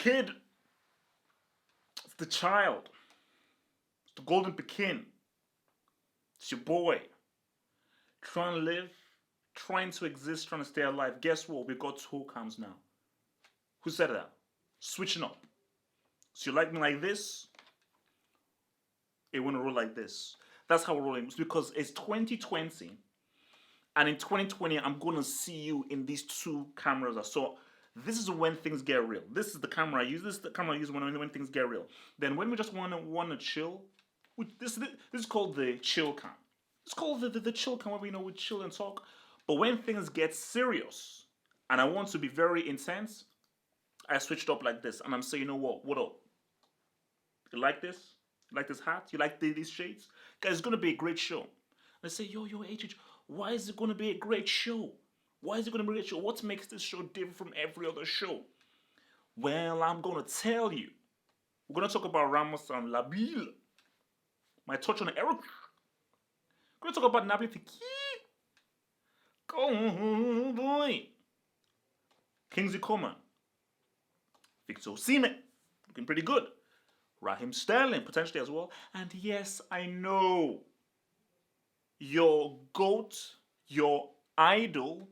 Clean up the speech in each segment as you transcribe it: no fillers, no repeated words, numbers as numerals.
kid, it's the child, it's the golden Pekin, it's your boy, trying to live, trying to exist, trying to stay alive. Guess what? We got two cams now. Who said that? Switching up. So you like me like this? It want to roll like this. That's how we're rolling. It's because it's 2020, and in 2020, I'm gonna see you in these two cameras. So this is when things get real. This is the camera I use. This is the camera I use when things get real. Then when we just wanna chill, this is called the chill cam. It's called the chill cam where we chill and talk. But when things get serious, and I want to be very intense, I switched up like this, and I'm saying, you know what? What up? You like this? You like this hat? You like these shades? Guys, it's gonna be a great show. And I say, yo, HH, why is it gonna be a great show? Why is it gonna be a great show? What makes this show different from every other show? Well, I'm gonna tell you. We're gonna talk about Ramos and Nabil. My touch on Eric. We're gonna talk about Nabil Fekir. Oh boy. Kingsley Coman. Victor Osimhen. Looking pretty good. Raheem Sterling, potentially as well. And yes, I know your GOAT, your idol,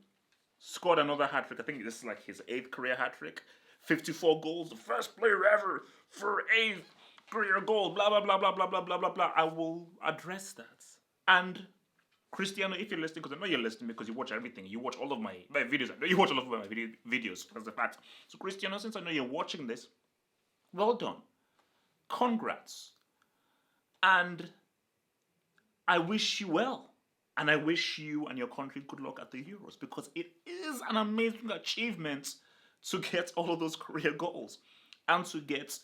scored another hat-trick. I think this is like his 8th career hat-trick. 54 goals, the first player ever for 8th career goal, blah, blah, blah, blah, blah, blah, blah, blah, blah. I will address that. And Cristiano, if you're listening, because I know you're listening because you watch everything. You watch all of my videos. I know you watch all of my videos. That's the fact. So Cristiano, since I know you're watching this, well done. Congrats. And I wish you well. And I wish you and your country good luck at the Euros because it is an amazing achievement to get all of those career goals and to get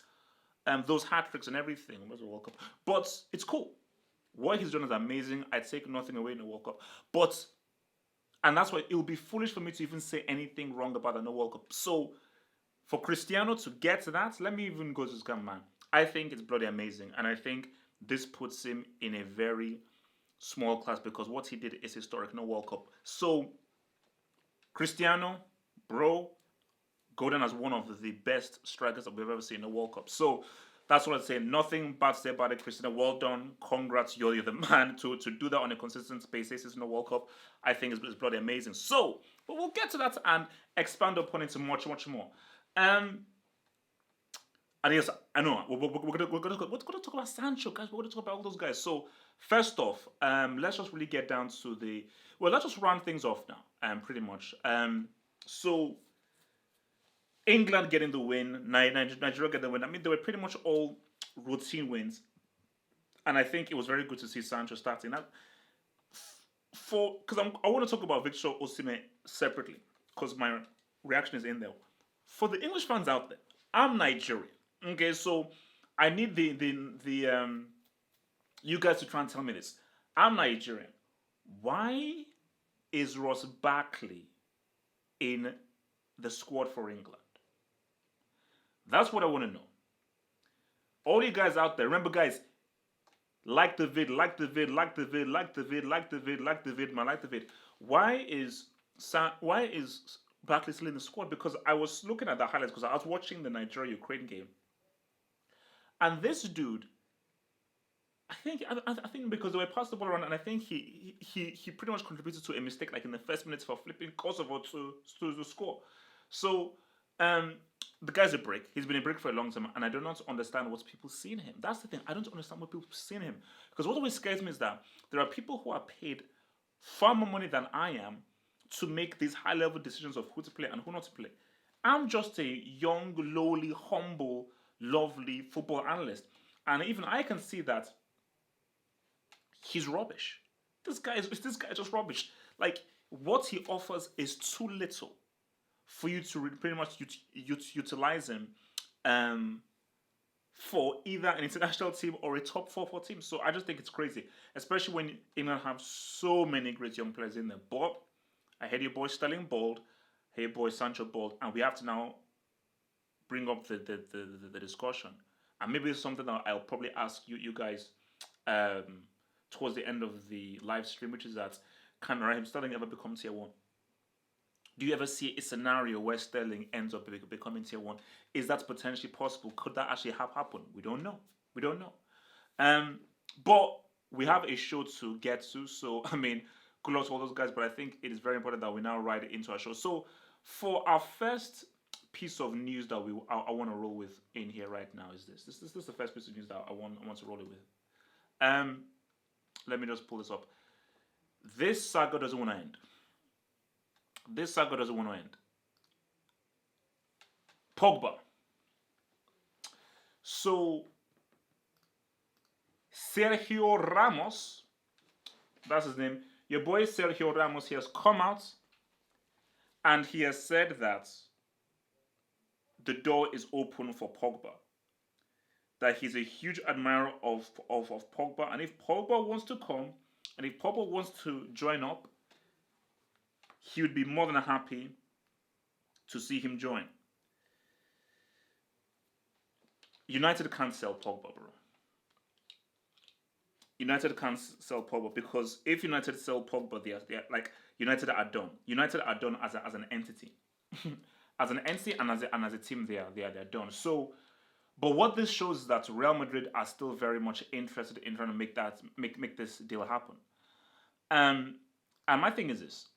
those hat-tricks and everything. World Cup. But it's cool. What he's done is amazing. I take nothing away in the World Cup. And that's why it would be foolish for me to even say anything wrong about the World Cup. So for Cristiano to get to that, let me even go to this man. I think it's bloody amazing. And I think this puts him in a very small class because what he did is historic, no World Cup. So, Cristiano, bro, go down as one of the best strikers that we've ever seen in a World Cup. So, that's what I'd say. Nothing bad to say about it, Cristiano. Well done. Congrats. You're the man to do that on a consistent basis in the World Cup. I think it's bloody amazing. So, but we'll get to that and expand upon it to much, much more. And yes, I know we're going to talk about Sancho, guys. We're going to talk about all those guys. So first off, let's just really get down to let's just round things off now. Pretty much. So England getting the win, Nigeria getting the win. I mean, they were pretty much all routine wins, and I think it was very good to see Sancho starting that. Because I want to talk about Victor Osimhen separately, because my reaction is in there. For the English fans out there, I'm Nigerian. Okay, so I need the you guys to try and tell me this. I'm Nigerian. Why is Ross Barkley in the squad for England? That's what I want to know. All you guys out there, remember guys, like the vid. Why is Barkley still in the squad? Because I was looking at the highlights because I was watching the Nigeria-Ukraine game. And this dude, I think because they were passed the ball around, and I think he pretty much contributed to a mistake like in the first minutes for flipping Kosovo to score. So the guy's a brick. He's been a brick for a long time, and I do not understand what people see in him. That's the thing. I don't understand what people see in him. Because what always scares me is that there are people who are paid far more money than I am to make these high-level decisions of who to play and who not to play. I'm just a young, lowly, humble, lovely football analyst. And even I can see that he's rubbish. This guy is just rubbish. Like, what he offers is too little for you to pretty much utilize him for either an international team or a top 4 team. So I just think it's crazy, especially when England have so many great young players in there. But I heard your boy Sterling bald, I heard your boy Sancho bald, and we have to now bring up the discussion. And maybe it's something that I'll probably ask you guys towards the end of the live stream, which is that can Raheem Sterling ever become tier 1? Do you ever see a scenario where Sterling ends up becoming tier one? Is that potentially possible? Could that actually have happened? We don't know. We don't know. Um, but we have a show to get to, so I mean, good luck to all those guys. But I think it is very important that we now ride it into our show. So for our first piece of news that I want to roll with in here right now is this. This is the first piece of news that I want to roll it with. Um, Let me just pull this up. This saga doesn't want to end. This saga doesn't want to end. Pogba. So Sergio Ramos, that's his name. Your boy Sergio Ramos, he has come out and he has said that the door is open for Pogba. That he's a huge admirer of Pogba, and if Pogba wants to come and if Pogba wants to join up, he would be more than happy to see him join. United can't sell Pogba, bro. United can't sell Pogba because if United sell Pogba, they're like United are done. United are done as an entity, as an entity and as a team. They're done. So, but what this shows is that Real Madrid are still very much interested in trying to make this deal happen. And my thing is this: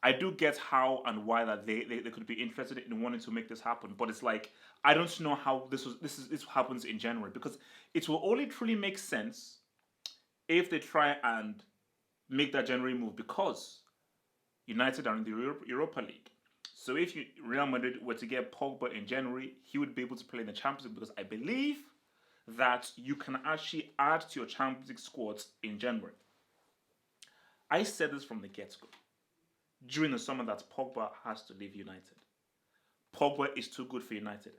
I do get how and why that they could be interested in wanting to make this happen, but it's like I don't know how this happens in January, because it will only truly make sense if they try and make that January move, because United are in the Europa League. So if Real Madrid were to get Pogba in January, he would be able to play in the Champions League, because I believe that you can actually add to your Champions League squads in January. I said this from the get-go. During the summer that Pogba has to leave United. Pogba is too good for United.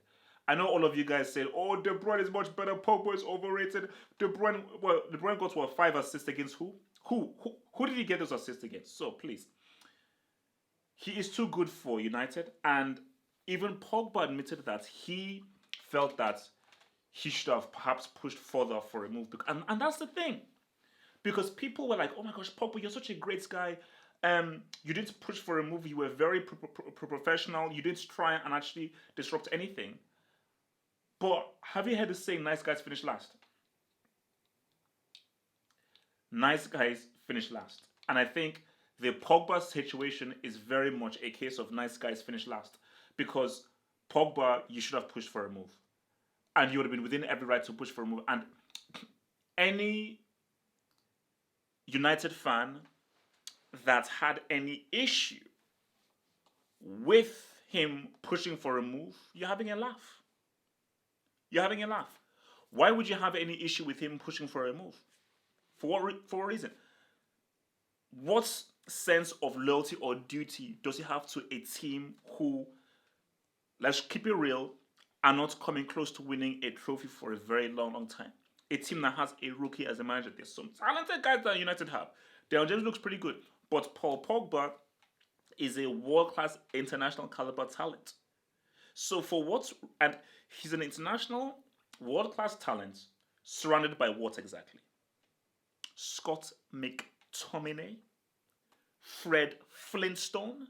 I know all of you guys said, "Oh, De Bruyne is much better. Pogba is overrated." De Bruyne got 5 assists against who? Who did he get those assists against? So please, he is too good for United, and even Pogba admitted that he felt that he should have perhaps pushed further for a move, and that's the thing, because people were like, "Oh my gosh, Pogba, you're such a great guy. You didn't push for a move. You were very professional. You didn't try and actually disrupt anything." But have you heard the saying, "Nice guys finish last"? Nice guys finish last. And I think the Pogba situation is very much a case of nice guys finish last. Because Pogba, you should have pushed for a move. And you would have been within every right to push for a move. And any United fan that had any issue with him pushing for a move, you're having a laugh. You're having a laugh. Why would you have any issue with him pushing for a move? For what reason? What sense of loyalty or duty does he have to a team who, let's keep it real, are not coming close to winning a trophy for a very long time? A team that has a rookie as a manager. There's some talented guys that United have. Daniel James looks pretty good, but Paul Pogba is a world-class international caliber talent. So and he's an international world-class talent surrounded by what exactly? Scott McTominay, Fred Flintstone,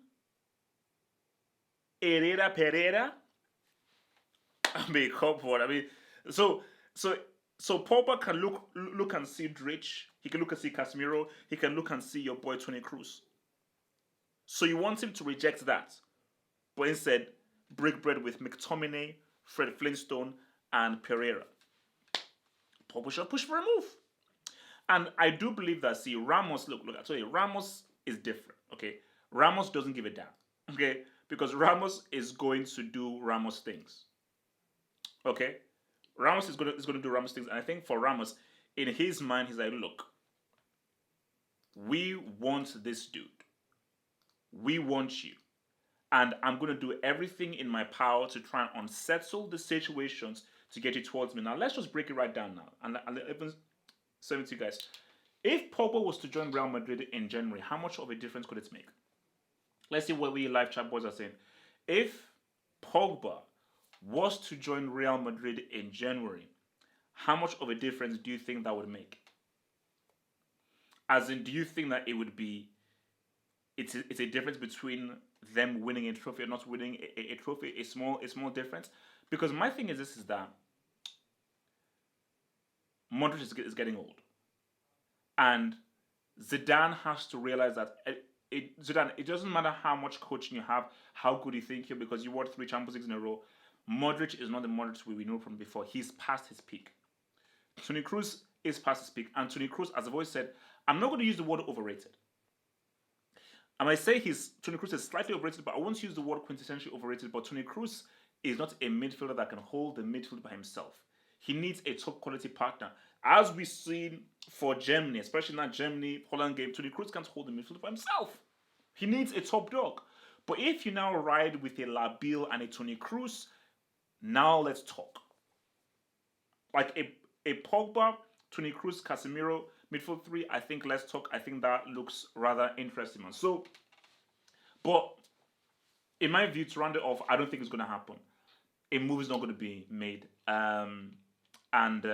Herrera Pereira. I mean, come on. I mean, so Pogba can look and see Drych. He can look and see Casemiro. He can look and see your boy Toni Kroos. So you want him to reject that, but instead break bread with McTominay, Fred Flintstone, and Pereira. Pogba should push for a move. And I do believe that, see, Ramos, look, I tell you, Ramos is different, okay? Ramos doesn't give a damn, okay? Because Ramos is going to do Ramos things, okay? Ramos is going to do Ramos things. And I think for Ramos, in his mind, he's like, look, we want this dude. We want you. And I'm going to do everything in my power to try and unsettle the situations to get you towards me. Now, let's just break it right down now. And even 70 guys. If Pogba was to join Real Madrid in January, how much of a difference could it make? Let's see what we live chat boys are saying. If Pogba was to join Real Madrid in January, how much of a difference do you think that would make? As in, do you think that it would be it's a difference between them winning a trophy or not winning a trophy. A small difference. Because my thing is this: is that Modric is getting old, and Zidane has to realize that Zidane. It doesn't matter how much coaching you have, how good you think you're, because you won 3 Champions Leagues in a row. Modric is not the Modric we know from before. He's past his peak. Toni Kroos is past his peak, and Toni Kroos, as I've always said, I'm not going to use the word overrated. I might say Toni Kroos is slightly overrated, but I won't use the word quintessentially overrated. But Toni Kroos is not a midfielder that can hold the midfield by himself. He needs a top quality partner. As we've seen for Germany, especially in that Germany-Holland game, Toni Kroos can't hold the midfield by himself. He needs a top dog. But if you now ride with a Nabil and a Toni Kroos, now let's talk. Like a Pogba, Toni Kroos, Casemiro, midfield three, I think let's talk. I think that looks rather interesting, man. So, but in my view, to round it off, I don't think it's going to happen. A move is not going to be made. And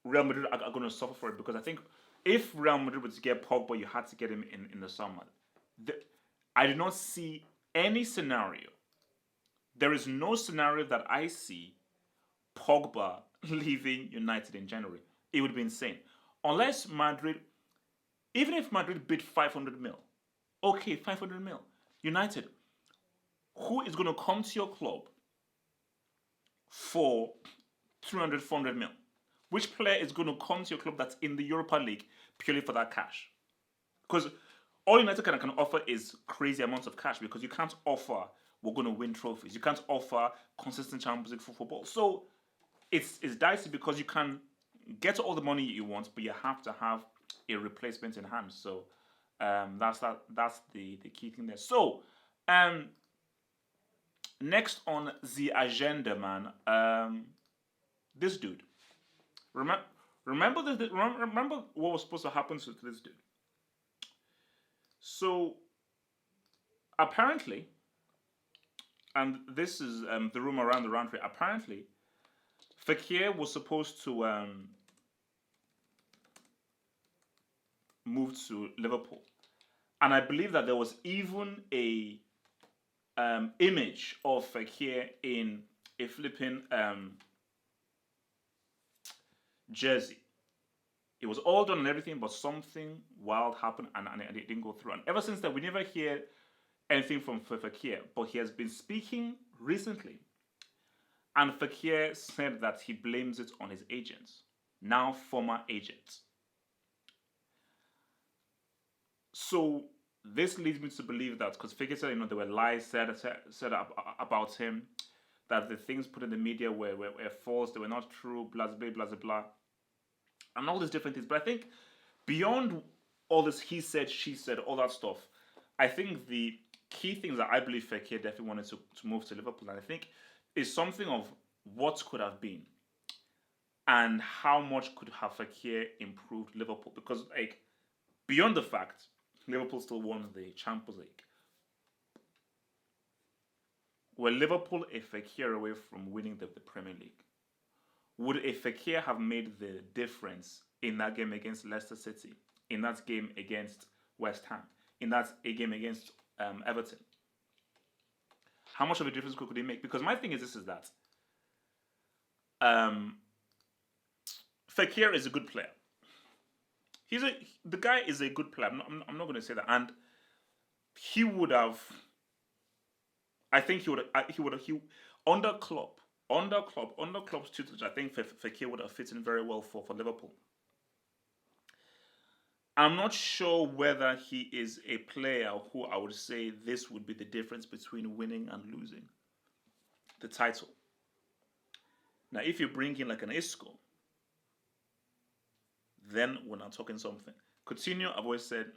Real Madrid are going to suffer for it, because I think if Real Madrid were to get Pogba, you had to get him in the summer. I do not see any scenario. There is no scenario that I see Pogba leaving United in January. It would be insane. Unless Madrid, even if Madrid bid 500 mil, okay, 500 mil. United, who is going to come to your club for 300, 400 mil? Which player is going to come to your club that's in the Europa League purely for that cash? Because all United can offer is crazy amounts of cash, because you can't offer we're going to win trophies. You can't offer consistent Champions League football. So it's dicey, because you can get all the money you want, but you have to have a replacement in hand. So that's the key thing there. So next on the agenda, man, this dude. Remember what was supposed to happen to this dude. So apparently, and this is the rumor around the round, apparently Fekir was supposed to move to Liverpool, and I believe that there was even a image of Fekir in a flipping jersey. It was all done and everything, but something wild happened, and it didn't go through. And ever since then, we never hear anything from Fekir, but he has been speaking recently, and Fekir said that he blames it on his agents, now former agents. So this leads me to believe that, because Fekir said, there were lies said about him, that the things put in the media were false, they were not true, blah, blah, blah, blah, blah, and all these different things. But I think beyond all this he said, she said, all that stuff, I think the key things that I believe Fekir definitely wanted to move to Liverpool, and I think is something of what could have been and how much could have Fekir improved Liverpool. Because, like, beyond the fact Liverpool still won the Champions League, were Liverpool a Fekir away from winning the Premier League? Would a Fekir have made the difference in that game against Leicester City, in that game against West Ham, in that game against Everton? How much of a difference could he make? Because my thing is this, is that Fekir is a good player. The guy is a good player. I'm not going to say that. And he would have, I think he would have under Klopp's tutelage, I think Fekir would have fit in very well for Liverpool. I'm not sure whether he is a player who I would say this would be the difference between winning and losing the title. Now, if you bring in like an Isco, then we're not talking something. Coutinho, I've always said,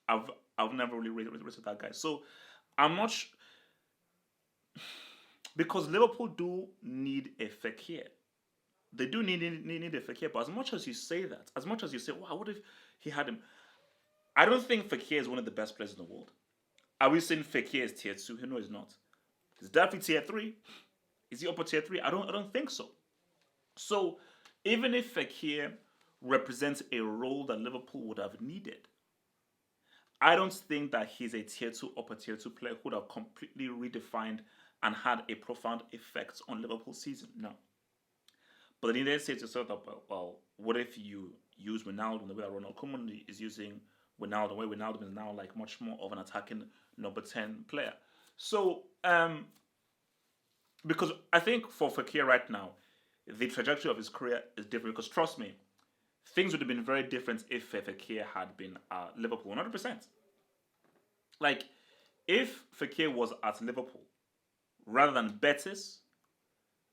I've never really rated that guy. So I'm not because Liverpool do need a Fekir. They do need a Fekir, but as much as you say that, as much as you say, wow, what if he had him? I don't think Fekir is one of the best players in the world. Are we saying Fekir is tier 2? No, he's not. Is definitely tier 3. Is he upper tier 3? I don't think so. So even if Fekir represents a role that Liverpool would have needed, I don't think that he's a tier 2 or a tier 2 player who would have completely redefined and had a profound effect on Liverpool's season. No. But then you then say to yourself that, well, what if you use Ronaldo in the way that Ronald Koeman is using Ronaldo, the way Ronaldo is now like much more of an attacking number 10 player. So, because I think for Fekir right now, the trajectory of his career is different. Because trust me, things would have been very different if Fekir had been at Liverpool, 100%. Like, if Fekir was at Liverpool rather than Betis,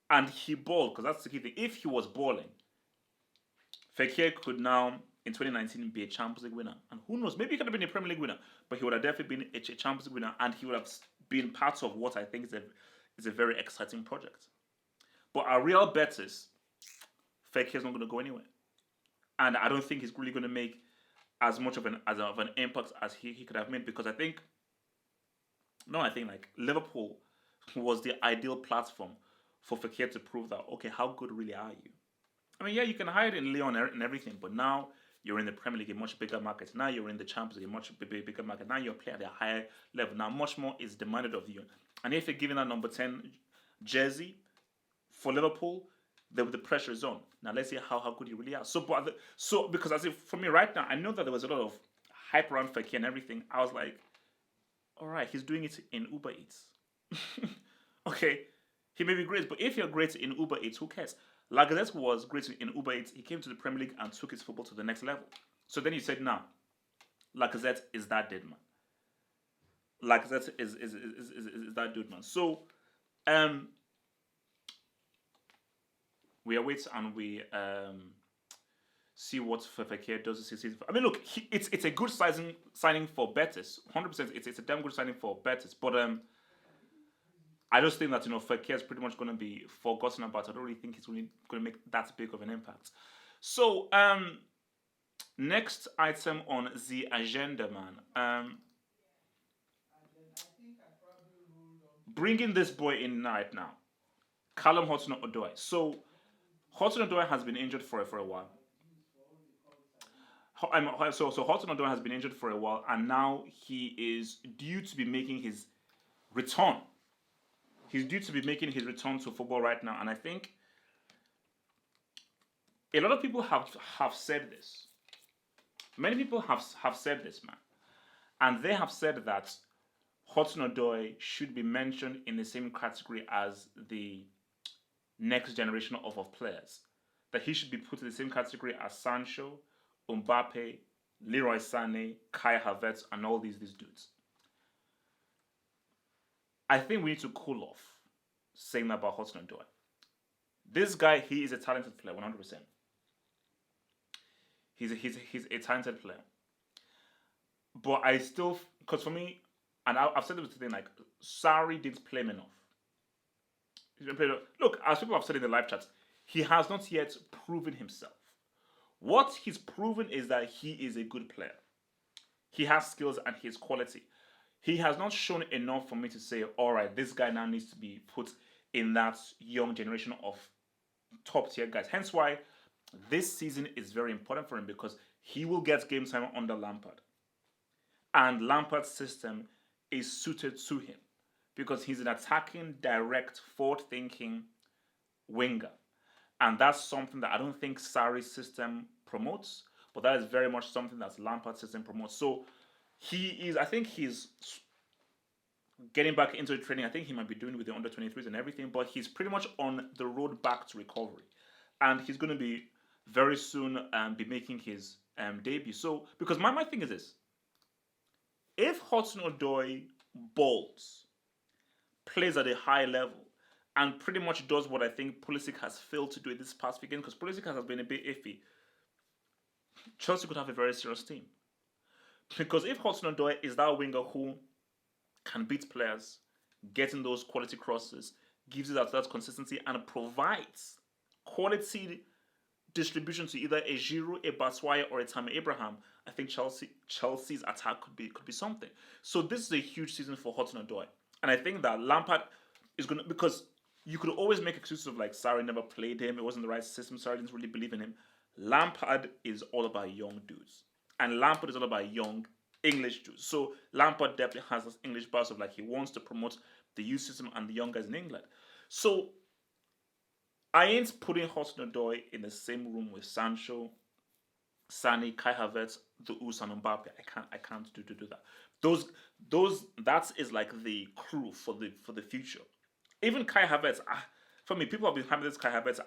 and he balled, because that's the key thing. If he was balling, Fekir could now, in 2019, be a Champions League winner. And who knows, maybe he could have been a Premier League winner, but he would have definitely been a Champions League winner, and he would have been part of what I think is a very exciting project. But at Real Betis, Fekir's not going to go anywhere. And I don't think he's really going to make as much of an impact as he could have made, because I think like Liverpool was the ideal platform for Fekir to prove that, okay, how good really are you? I mean, yeah, you can hide in Lyon and everything, but now you're in the Premier League, a much bigger market. Now you're in the Champions League, a much bigger market. Now you're playing at a higher level. Now much more is demanded of you. And if you're given that number 10 jersey for Liverpool, the pressure is on. Now let's see how good you really are. So because as if for me right now, I know that there was a lot of hype around Fekir and everything. I was like, all right, he's doing it in Uber Eats. Okay, he may be great, but if you're great in Uber Eats, who cares? Lacazette was great in Uber Eats. He came to the Premier League and took his football to the next level. So then you said, nah, Lacazette is that dead man. Lacazette is that dude, man. So, we await and we see what Fekir does this season. I mean, look, it's a good signing for Betis. 100%, it's a damn good signing for Betis. But I just think that Fekir is pretty much going to be forgotten about. I don't really think he's really going to make that big of an impact. So, next item on the agenda, man. Bringing this boy in right now, Callum Hudson-Odoi. So, Hudson-Odoi has been injured for a while. So Hudson-Odoi has been injured for a while, and now he is due to be making his return. He's due to be making his return to football right now, and I think a lot of people have said this. Many people have said this, man, and they have said that Hudson-Odoi should be mentioned in the same category as the next generation of players. That he should be put in the same category as Sancho, Mbappe, Leroy Sané, Kai Havertz, and all these dudes. I think we need to cool off saying that about Hudson-Odoi. This guy, he is a talented player, 100%. He's a talented player. But I still, because for me, and I've said this today, like, Sarri didn't play him enough. Look, as people have said in the live chats, he has not yet proven himself. What he's proven is that he is a good player. He has skills and he has quality. He has not shown enough for me to say, all right, this guy now needs to be put in that young generation of top tier guys. Hence why this season is very important for him, because he will get game time under Lampard. And Lampard's system is suited to him because he's an attacking, direct, forward-thinking winger. And that's something that I don't think Sarri's system promotes, but that is very much something that Lampard's system promotes. So I think he's getting back into the training. I think he might be doing it with the under-23s and everything, but he's pretty much on the road back to recovery. And he's going to be very soon be making his debut. So, because my thing is this. If Hudson-Odoi balls, plays at a high level, and pretty much does what I think Pulisic has failed to do in this past weekend, because Pulisic has been a bit iffy, Chelsea could have a very serious team. Because if Hudson-Odoi is that winger who can beat players, getting those quality crosses, gives you that consistency, and provides quality distribution to either a Giroud, a Batshuayi, or a Tammy Abraham, I think Chelsea's attack could be something. So this is a huge season for Hudson-Odoi. And I think that Lampard is going to, because you could always make excuses of like Sarri never played him, it wasn't the right system, Sarri didn't really believe in him. Lampard is all about young dudes. And Lampard is all about young, English juice. So Lampard definitely has this English buzz of like he wants to promote the youth system and the young guys in England. So I ain't putting Hudson-Odoi in the same room with Sancho, Sani, Kai Havertz, the Us and Mbappe. I can't do that. Those that is like the crew for the future. Even Kai Havertz, for me, people have been having this Kai Havertz.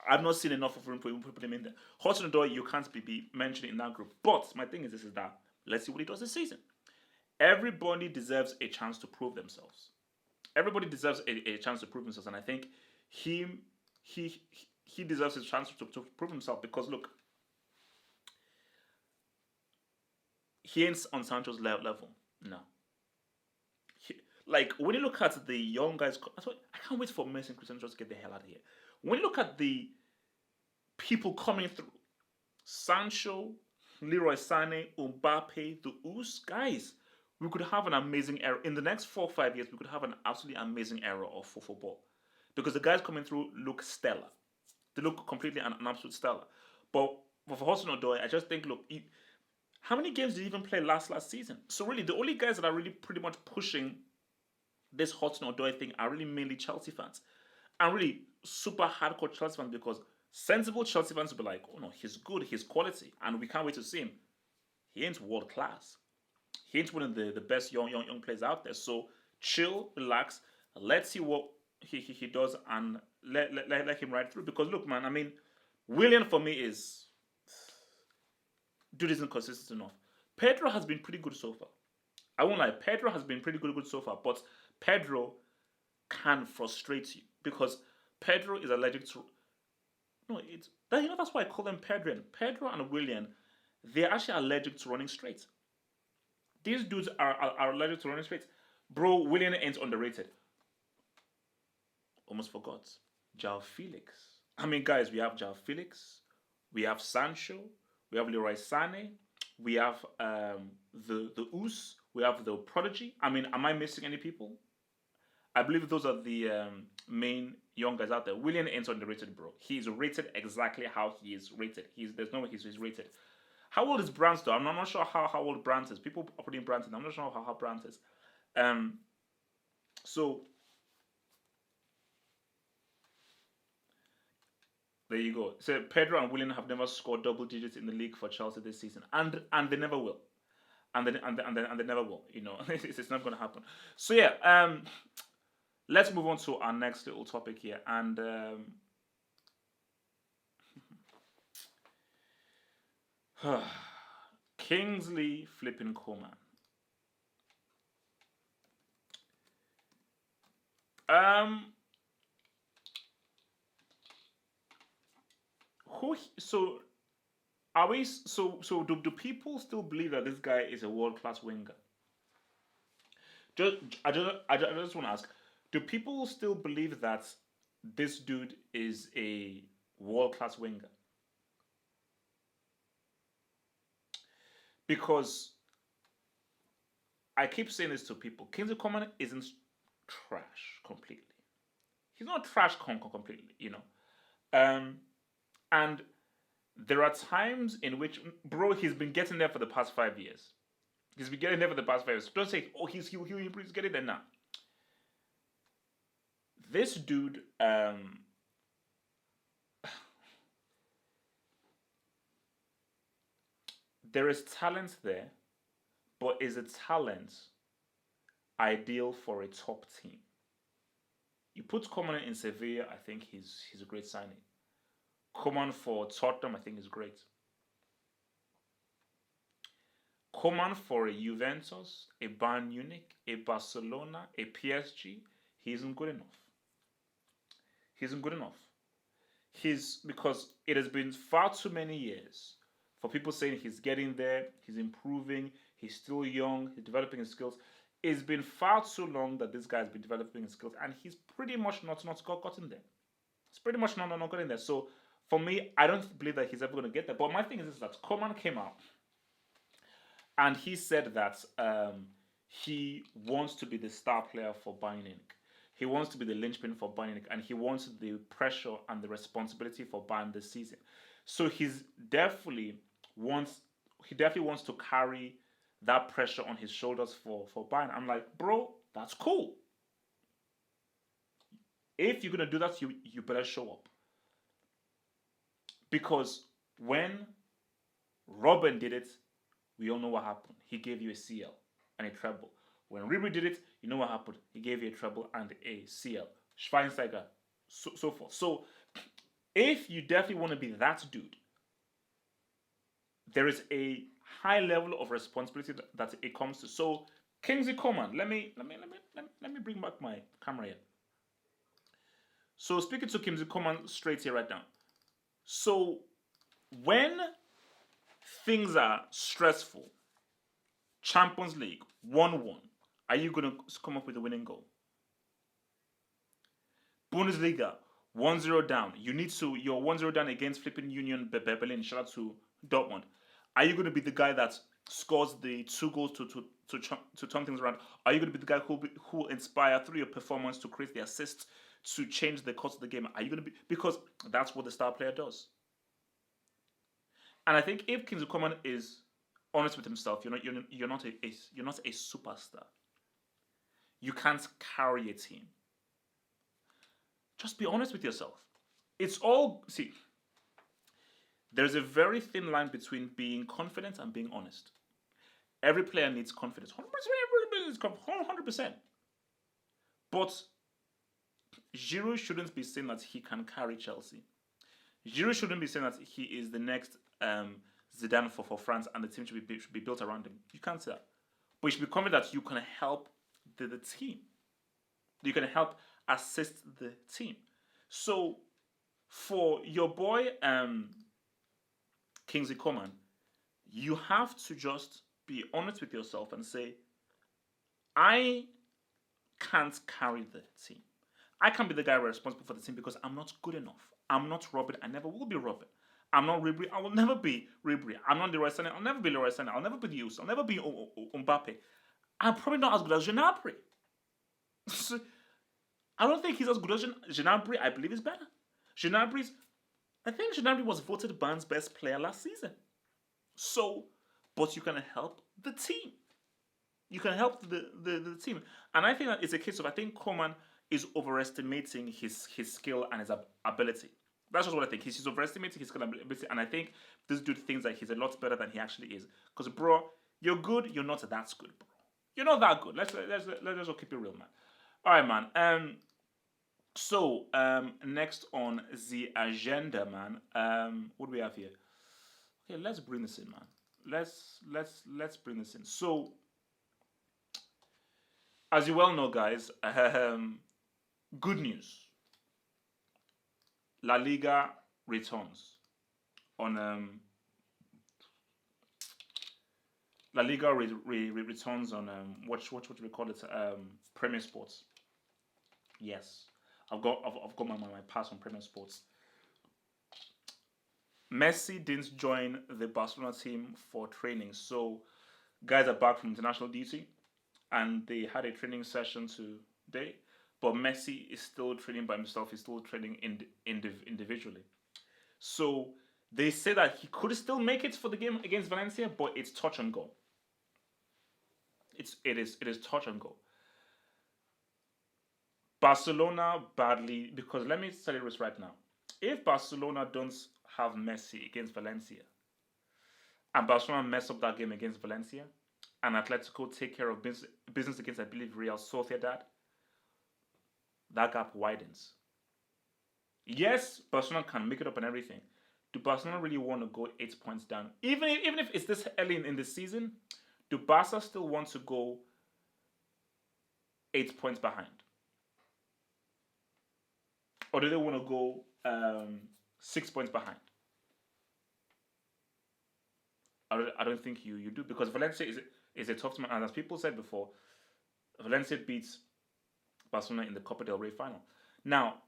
I've not seen enough of him to even put him in there. Hudson-Odoi, you can't be mentioned in that group. But my thing is this is that let's see what he does this season. Everybody deserves a chance to prove themselves. Everybody deserves a chance to prove themselves, and I think he he he deserves his chance to prove himself because look, he ain't on Sancho's level. No. Like when you look at the young guys, I can't wait for Messi and Cristiano to get the hell out of here. When you look at the people coming through, Sancho, Leroy Sané, Mbappe, the Us guys, we could have an amazing era in the next 4 or 5 years. We could have an absolutely amazing era of football because the guys coming through look stellar. They look completely an absolute stellar. But for Hudson-Odoi, I just think, look, how many games did he even play last season? So really, the only guys that are really pretty much pushing this Hudson-Odoi thing are really mainly Chelsea fans, and really super hardcore Chelsea fans because sensible Chelsea fans will be like, oh no, he's good, he's quality, and we can't wait to see him. He ain't world class. He ain't one of the best young players out there. So chill, relax, let's see what he does, and let him ride through. Because look, man, I mean, Willian for me is dude isn't consistent enough. Pedro has been pretty good so far. I won't lie, Pedro has been pretty good so far, but Pedro can frustrate you because Pedro is allergic to. No, it's that, that's why I call them Pedrian. Pedro and Willian, they're actually allergic to running straight. These dudes are allergic to running straight. Bro, Willian ain't underrated. Almost forgot. João Felix. I mean, guys, we have João Felix, we have Sancho, we have Leroy Sané, we have the Us, we have the Prodigy. I mean, am I missing any people? I believe those are the main young guys out there. Willian ain't underrated, bro. He's rated exactly how he is rated. There's no way he's rated. How old is Brandt though? I'm not sure how old Brandt is. People are putting Brandt in. I'm not sure how Brandt is. So there you go. So Pedro and Willian have never scored double digits in the league for Chelsea this season, and they never will, and they never will. It's not going to happen. So yeah, let's move on to our next little topic here, and Kingsley flipping Coman. So are we? So do people still believe that this guy is a world class winger? I just want to ask: do people still believe that this dude is a world class winger? Because I keep saying this to people: Kingsley Coman isn't trash completely. He's not trash completely, and there are times in which, bro, he's been getting there for the past 5 years. He's been getting there for the past 5 years. Don't say, oh, he's getting there now. This dude, there is talent there, but is a talent ideal for a top team? You put Coman in Sevilla, I think he's a great signing. Coman for Tottenham, I think is great. Coman for a Juventus, a Bayern Munich, a Barcelona, a PSG, he isn't good enough. He isn't good enough. Because it has been far too many years for people saying he's getting there, he's improving, he's still young, he's developing his skills. It's been far too long that this guy's been developing his skills, and he's pretty much not gotten there. It's pretty much not gotten there. So for me, I don't believe that he's ever going to get there. But my thing is that Coman came out and he said that he wants to be the star player for Bayern Munich. He wants to be the linchpin for Bayern Munich, and he wants the pressure and the responsibility for Bayern this season. So he definitely wants to carry that pressure on his shoulders for Bayern. I'm like, bro, that's cool. If you're gonna do that, you better show up. Because when Robin did it, we all know what happened. He gave you a CL and a treble. When Ribery did it, you know what happened. He gave you a treble and a CL. Schweinsteiger, so forth. So if you definitely want to be that dude, there is a high level of responsibility that it comes to. So Kingsley Coman, let me bring back my camera here. So speaking to Kingsley Coman straight here right now. So when things are stressful, Champions League 1-1, are you going to come up with a winning goal? Bundesliga 1-0 down. You're 1-0 down against flipping Union Berlin. Shout out to Dortmund. Are you going to be the guy that scores the 2 goals to turn things around? Are you going to be the guy who will inspire through your performance to create the assist to change the course of the game? Are you going to be, because that's what the star player does. And I think if Kingsley Coman is honest with himself, you're not a superstar. You can't carry a team. Just be honest with yourself. There's a very thin line between being confident and being honest. Every player needs confidence. 100%. But Giroud shouldn't be saying that he can carry Chelsea. Giroud shouldn't be saying that he is the next Zidane for France and the team should be built around him. You can't say that. But you should be confident that you can help the team. You can help assist the team. So for your boy Kingsley Coman, you have to just be honest with yourself and say, I can't carry the team. I can't be the guy responsible for the team because I'm not good enough. I'm not Robin. I never will be Robin. I'm not Ribery. I will never be Ribery. I'm not Leroy Sané. I'll never be Leroy Sané. I'll never be Yus. I'll never be Mbappe. I'm probably not as good as Gnabry. I don't think he's as good as Gnabry. I believe he's better. I think Gnabry was voted Bayern's best player last season. So, but you can help the team. You can help the team. And I think that it's a case of, I think Coman is overestimating his skill and his ability. That's just what I think. He's overestimating his skill and ability. And I think this dude thinks that he's a lot better than he actually is. Because, bro, you're good. You're not that good, bro. You're not that good. Let's just keep it real, man. All right, man. So, next on the agenda, man. What do we have here? Okay, let's bring this in, man. Let's bring this in. So, as you well know, guys, good news. La Liga returns on La Liga returns on what do we call it? Premier Sports. Yes, I've got my pass on Premier Sports. Messi didn't join the Barcelona team for training, so guys are back from international duty, and they had a training session today. But Messi is still training by himself. He's still training individually. So they say that he could still make it for the game against Valencia, but it's touch and go. It is touch and go. Barcelona badly, because let me tell you this right now. If Barcelona don't have Messi against Valencia, and Barcelona mess up that game against Valencia, and Atletico take care of business against, I believe, Real Sociedad, that gap widens. Yes, Barcelona can make it up and everything. Do Barcelona really want to go 8 points down? Even if it's this early in the season, do Barca still want to go 8 points behind? Or do they want to go 6 points behind? I don't think you do, because Valencia is a tough team, and as people said before, Valencia beats Barcelona in the Copa del Rey final. Now,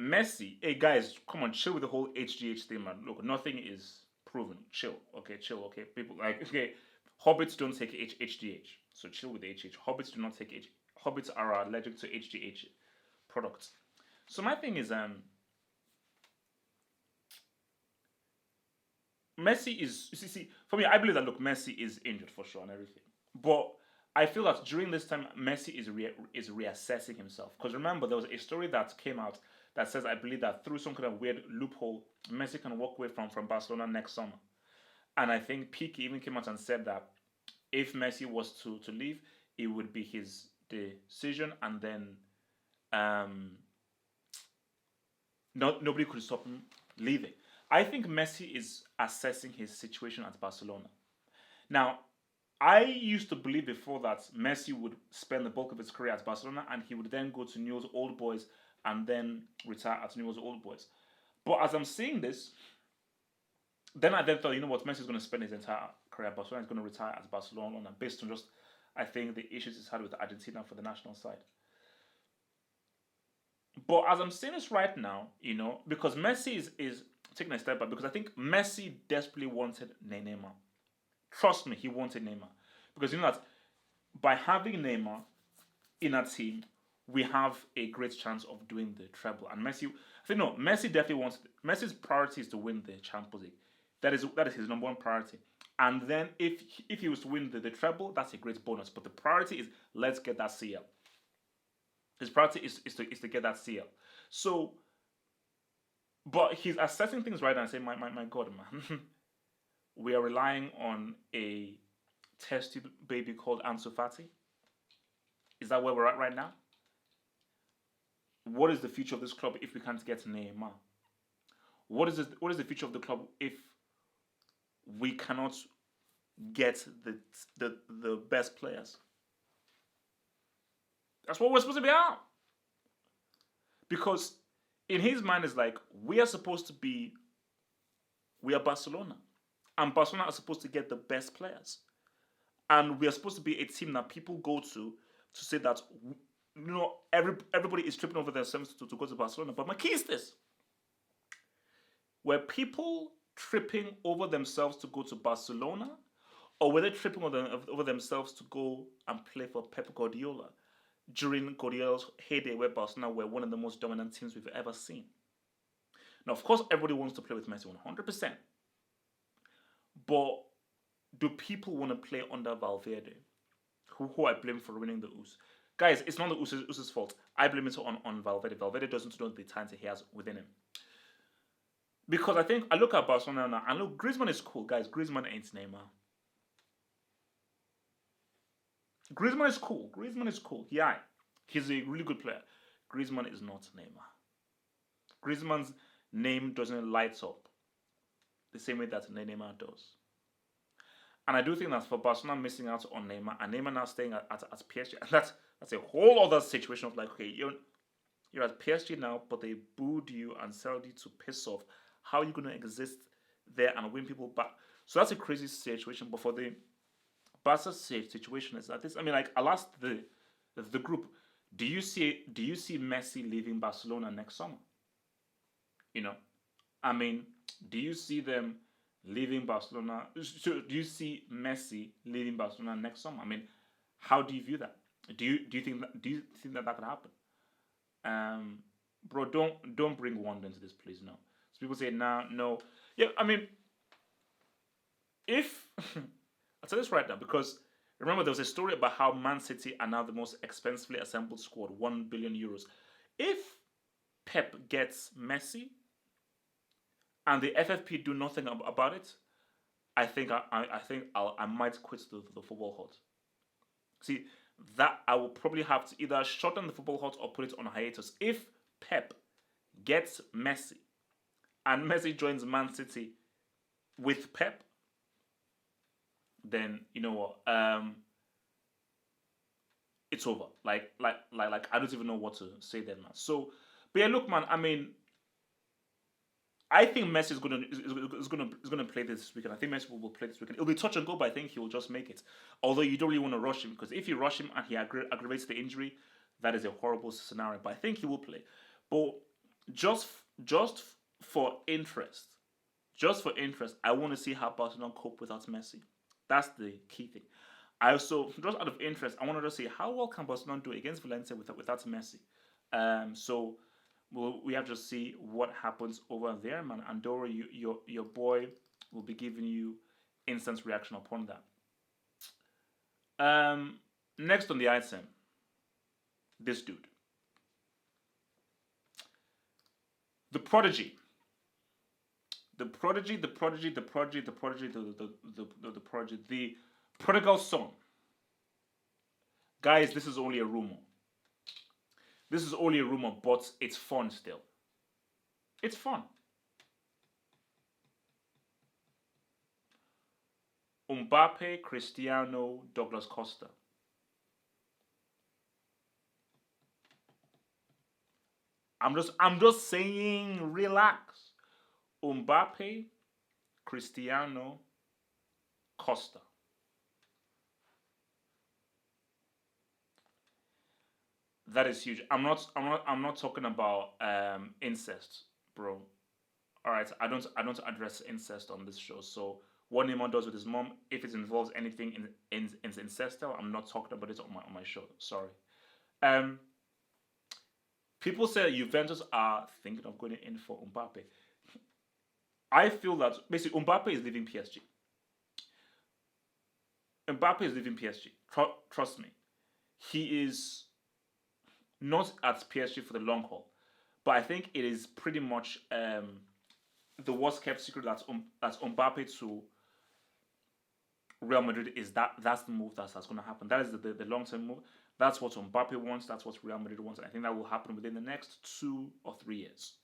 Messi, hey guys, come on, chill with the whole HGH thing, man. Look, nothing is proven. Chill, okay. People like, okay, hobbits don't take HGH, so chill with the HGH. Hobbits do not take H. Hobbits are allergic to HGH products. So my thing is, Messi is for me. I believe that look, Messi is injured for sure and everything, but I feel that during this time, Messi is reassessing himself. Because remember, there was a story that came out that says I believe that through some kind of weird loophole, Messi can walk away from Barcelona next summer. And I think Pique even came out and said that if Messi was to leave, it would be his decision, and then um, nobody could stop him leaving. I think Messi is assessing his situation at Barcelona. Now, I used to believe before that Messi would spend the bulk of his career at Barcelona and he would then go to Newell's Old Boys and then retire at Newell's Old Boys. But as I'm seeing this, then I then thought, you know what, Messi's going to spend his entire career at Barcelona. He's going to retire at Barcelona based on just, I think, the issues he's had with Argentina for the national side. But as I'm saying this right now, because Messi is taking a step back, because I think Messi desperately wanted Neymar. Trust me, he wanted Neymar. Because you know that by having Neymar in our team, we have a great chance of doing the treble. And Messi, I think no, Messi definitely wants. Messi's priority is to win the Champions League. That is his number one priority. And then if he was to win the treble, that's a great bonus. But the priority is let's get that CL. His priority is to get that CL. So, but he's assessing things right now and saying, my God, man, we are relying on a tested baby called Ansu Fati. Is that where we're at right now? What is the future of this club if we can't get Neymar? What is the future of the club if we cannot get the best players? That's what we're supposed to be out. Because in his mind is like, we are Barcelona. And Barcelona are supposed to get the best players. And we are supposed to be a team that people go to say that, everybody is tripping over themselves to go to Barcelona. But my key is this. Were people tripping over themselves to go to Barcelona? Or were they tripping over themselves to go and play for Pep Guardiola during Guardiola's heyday where Barcelona were one of the most dominant teams we've ever seen? Now, of course, everybody wants to play with Messi 100%. But do people want to play under Valverde, who I blame for ruining the Us? Guys, it's not the Us's fault. I blame it on Valverde. Valverde doesn't know the talent he has within him. Because I think, I look at Barcelona now, and look, Griezmann is cool, guys. Griezmann ain't Neymar. Griezmann is cool. Griezmann is cool. Yeah, he's a really good player. Griezmann is not Neymar. Griezmann's name doesn't light up the same way that Neymar does. And I do think that for Barcelona missing out on Neymar and Neymar now staying at PSG, and that's a whole other situation of like, okay, you're at PSG now, but they booed you and sold you to piss off. How are you going to exist there and win people back? So that's a crazy situation. But for the Barca situation, is that this? I mean, like, I'll ask the group. Do you see Messi leaving Barcelona next summer? I mean, do you see them leaving Barcelona? So do you see Messi leaving Barcelona next summer? I mean, how do you view that? Do you think that could happen? Bro, don't bring Wanda into this, please. No. So people say, nah, no. Yeah, I mean, if I'll tell this right now, because remember there was a story about how Man City are now the most expensively assembled squad, 1 billion euros. If Pep gets Messi and the FFP do nothing about it, I think I might quit the football hut. See, that I will probably have to either shut down the football hut or put it on hiatus. If Pep gets Messi and Messi joins Man City with Pep, then you know what? It's over. Like I don't even know what to say then, man. So, but yeah, look, man. I mean, I think Messi is gonna play this weekend. I think Messi will play this weekend. It'll be touch and go, but I think he will just make it. Although you don't really want to rush him, because if you rush him and he aggravates the injury, that is a horrible scenario. But I think he will play. But just for interest, I want to see how Barcelona cope without Messi. That's the key thing. I also, just out of interest, I wanted to see how well can Barcelona do against Valencia without Messi. So we have to see what happens over there, man. Andorra, your boy We'll be giving you instant reaction upon that. Next on the item, this dude, the prodigy, the prodigy, the prodigy, the prodigy, the prodigy, the prodigy, the prodigal son. Guys, this is only a rumor. This is only a rumor, but it's fun still. It's fun. Mbappe, Cristiano, Douglas Costa. I'm just saying, relax. Mbappe, Cristiano, Costa. That is huge. I'm not talking about incest, bro. All right, I don't address incest on this show. So what Neymar does with his mom, if it involves anything in incestal, I'm not talking about it on my show. Sorry. Um, People say Juventus are thinking of going in for Mbappe. I feel that basically Mbappe is leaving PSG. Mbappe is leaving PSG. Trust me, he is not at PSG for the long haul. But I think it is pretty much the worst kept secret that's Mbappe to Real Madrid is that's the move that's going to happen. That is the long term move. That's what Mbappe wants. That's what Real Madrid wants. And I think that will happen within the next 2 or 3 years.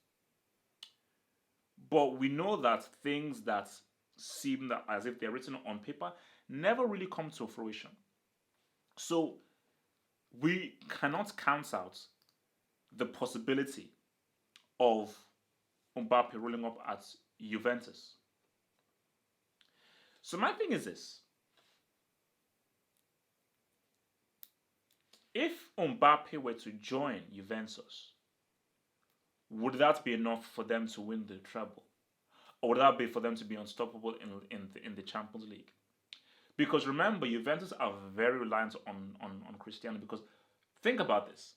But we know that things that seem that as if they're written on paper never really come to fruition. So we cannot count out the possibility of Mbappe rolling up at Juventus. So my thing is this. If Mbappe were to join Juventus, would that be enough for them to win the treble? Or would that be for them to be unstoppable in the Champions League? Because remember, Juventus are very reliant on Cristiano. Because think about this.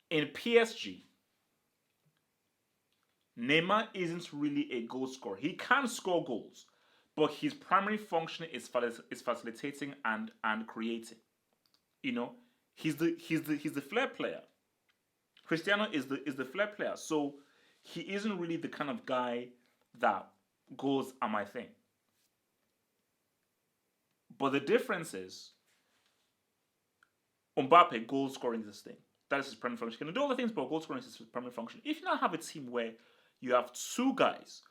In PSG, Neymar isn't really a goal scorer. He can score goals, but his primary function is facilitating and creating. You know, he's the flair player. Cristiano is the flair player. So he isn't really the kind of guy that goals are my thing. But the difference is Mbappe goal scoring is his thing. That is his primary function. He can do all the things, but goal scoring is his primary function. If you now have a team where you have 2 guys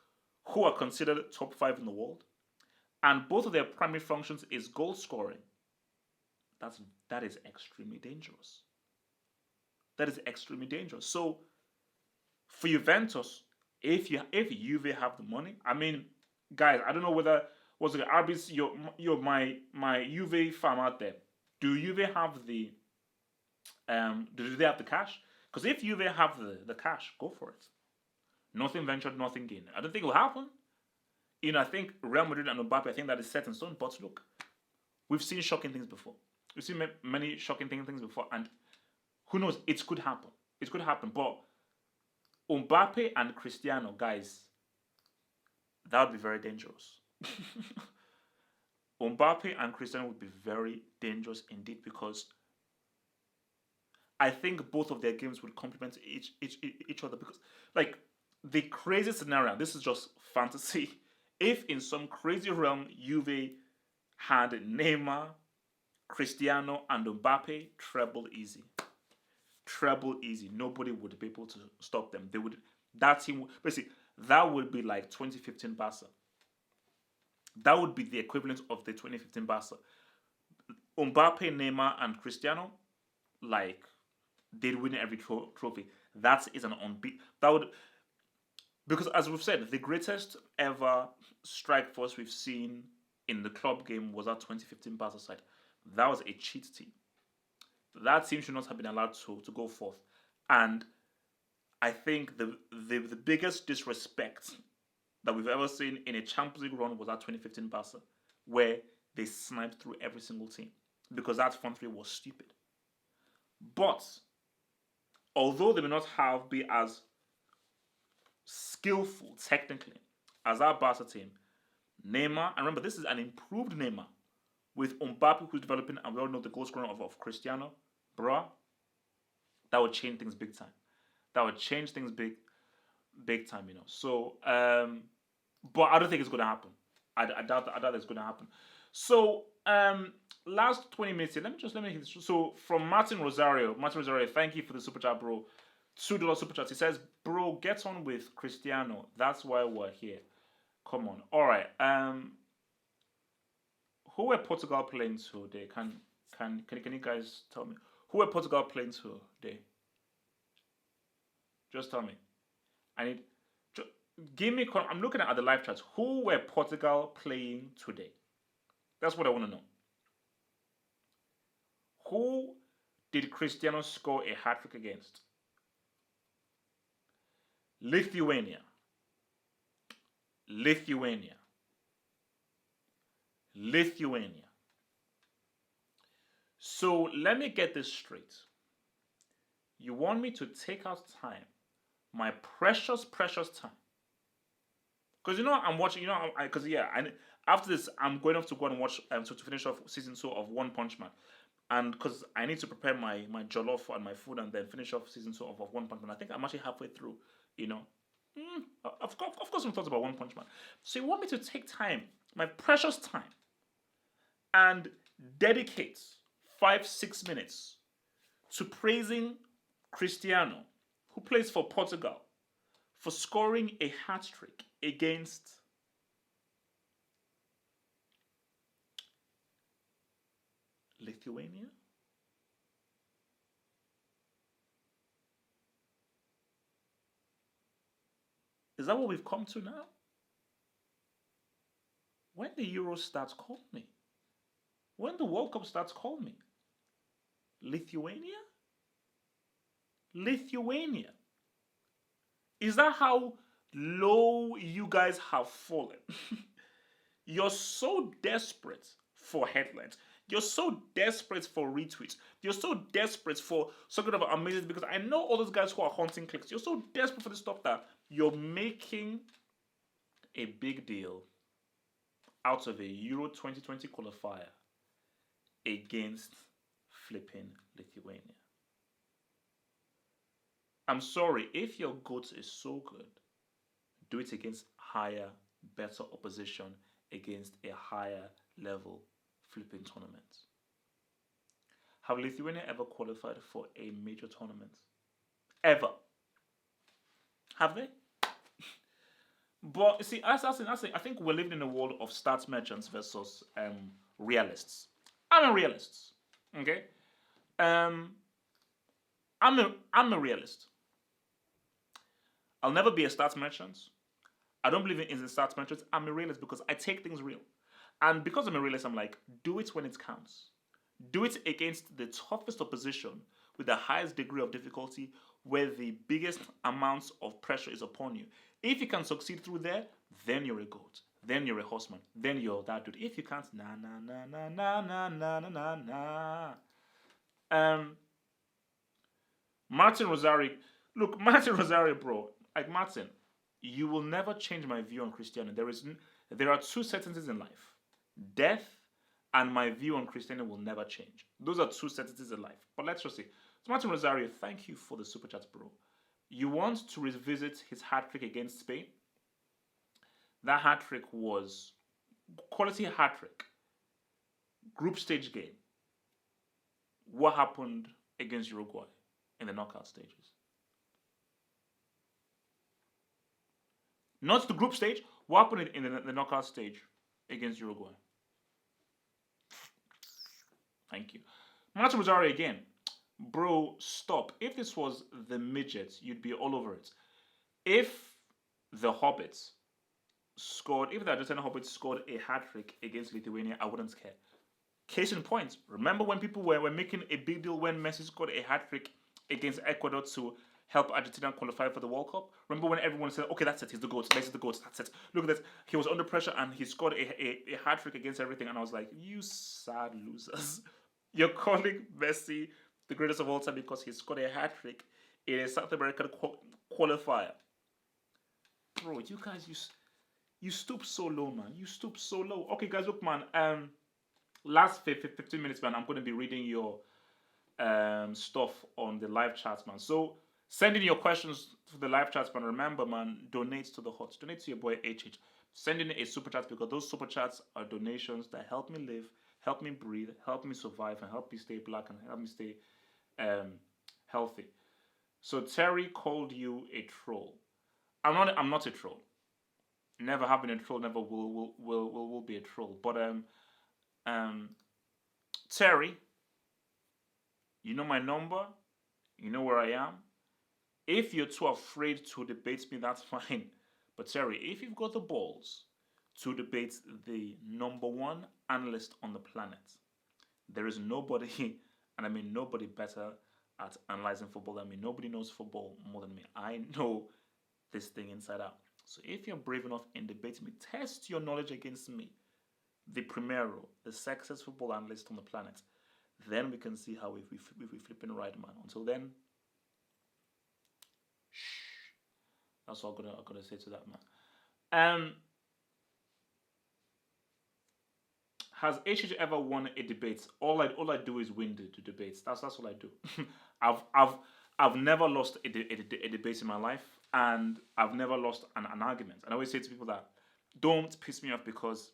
who are considered top 5 in the world, and both of their primary functions is goal scoring, that is extremely dangerous. That is extremely dangerous. So for Juventus, if Juve have the money, I mean, guys, I don't know whether was it RBC, my Juve farm out there. Do Juve have the do they have the cash? Because if Juve have the cash, go for it. Nothing ventured, nothing gained. I don't think it will happen. I think Real Madrid and Mbappe, I think that is set in stone. But look, we've seen shocking things before. We've seen many shocking things before, and who knows? It could happen. It could happen. But Mbappe and Cristiano, guys, that would be very dangerous. Mbappe and Cristiano would be very dangerous indeed, because I think both of their games would complement each other. Because, like, the crazy scenario, this is just fantasy. If in some crazy realm Juve had Neymar, Cristiano, and Mbappe, treble easy. Treble easy. Nobody would be able to stop them. That team, basically, that would be like 2015 Barca. That would be the equivalent of the 2015 Barca. Mbappe, Neymar, and Cristiano, like, they'd win every trophy. That is an unbeat. Because as we've said, the greatest ever strike force we've seen in the club game was our 2015 Barca side. That was a cheat team. That team should not have been allowed to go forth. And I think the biggest disrespect that we've ever seen in a Champions League run was that 2015 Barca, where they sniped through every single team, because that front three was stupid. But although they may not be as skillful technically as our Barca team, Neymar, and remember this is an improved Neymar with Mbappe who's developing, and we all know the goal scorer of Cristiano, bruh, that would change things big time. That would change things big time, you know. So, but I don't think it's gonna happen. I doubt it's gonna happen. So, last 20 minutes here. Let me hit this. So from Martin Rosario, thank you for the super chat, bro. $2 super chat. He says, bro, get on with Cristiano. That's why we're here. Come on. All right. Who were Portugal playing today? Can you guys tell me who were Portugal playing today? Just tell me. I need. Give me. I'm looking at the live chats. Who were Portugal playing today? That's what I want to know. Who did Cristiano score a hat trick against? Lithuania. So let me get this straight. You want me to take out time, my precious time, because I'm watching. After this, I'm going off to go and watch to finish off season 2 of One Punch Man, and because I need to prepare my jollof and my food, and then finish off season 2 of One Punch Man. I think I'm actually halfway through. Of course, some thoughts about One Punch Man. So you want me to take time, my precious time, and dedicate 5-6 minutes to praising Cristiano, who plays for Portugal, for scoring a hat trick against Lithuania? Is that what we've come to now? When the Euro starts, call me. When the World Cup starts, call me. Lithuania? Is that how low you guys have fallen? You're so desperate for headlines. You're so desperate for retweets. You're so desperate for some kind of amazing, because I know all those guys who are hunting clicks. You're so desperate for this stuff that you're making a big deal out of a Euro 2020 qualifier against flipping Lithuania. I'm sorry, if your GOAT is so good, do it against higher, better opposition, against a higher level flipping tournament. Have Lithuania ever qualified for a major tournament? Ever? Have they? But see, I think we're living in a world of stats merchants versus realists. I'm a realist. Okay? I'm a realist. I'll never be a stats merchant. I don't believe in stats merchants. I'm a realist because I take things real. And because I'm a realist, I'm like, do it when it counts. Do it against the toughest opposition with the highest degree of difficulty, where the biggest amounts of pressure is upon you. If you can succeed through there, then you're a GOAT. Then you're a horseman. Then you're that dude. If you can't, Martin Rosario. Look, Martin Rosario, bro. Like, Martin, you will never change my view on Cristiano. There are two sentences in life: death and my view on Cristiano will never change. Those are two sentences in life. But let's just see. So Martin Rosario, thank you for the super chat, bro. You want to revisit his hat trick against Spain? That hat trick was quality hat trick. Group stage game. What happened against Uruguay in the knockout stages? Not the group stage. What happened in the knockout stage against Uruguay? Thank you. Martin Rosario again. Bro, stop. If this was the midgets, you'd be all over it. If the Hobbits if the Argentinian Hobbits scored a hat-trick against Lithuania, I wouldn't care. Case in point, remember when people were making a big deal when Messi scored a hat-trick against Ecuador to help Argentina qualify for the World Cup? Remember when everyone said, okay, that's it, he's the GOAT, Messi's the GOAT, that's it. Look at that, he was under pressure and he scored a hat-trick against everything, and I was like, you sad losers. You're calling Messi the greatest of all time because he scored a hat-trick in a South American qualifier. Bro, you guys, You stoop so low, man. You stoop so low. Okay, guys, look, man. Last 15 minutes, man. I'm gonna be reading your stuff on the live chats, man. So send in your questions to the live chats, man. Remember, man, donate to the hot. Donate to your boy HH. Send in a super chat because those super chats are donations that help me live, help me breathe, help me survive, and help me stay black and help me stay healthy. So Terry called you a troll. I'm not a troll. Never have been a troll. Never will be a troll. But um Terry, you know my number. You know where I am. If you're too afraid to debate me, that's fine. But Terry, if you've got the balls to debate the number one analyst on the planet, there is nobody, and I mean nobody better at analyzing football than me. Nobody knows football more than me. I know this thing inside out. So if you're brave enough in debating me, test your knowledge against me, the Primero, the sexiest football analyst on the planet. Then we can see how we flipping right, man. Until then, shh. That's all I'm gonna say to that, man. Has HH ever won a debate? All I do is win the debates. That's all I do. I've never lost a debate in my life, and I've never lost an argument. And I always say to people that don't piss me off because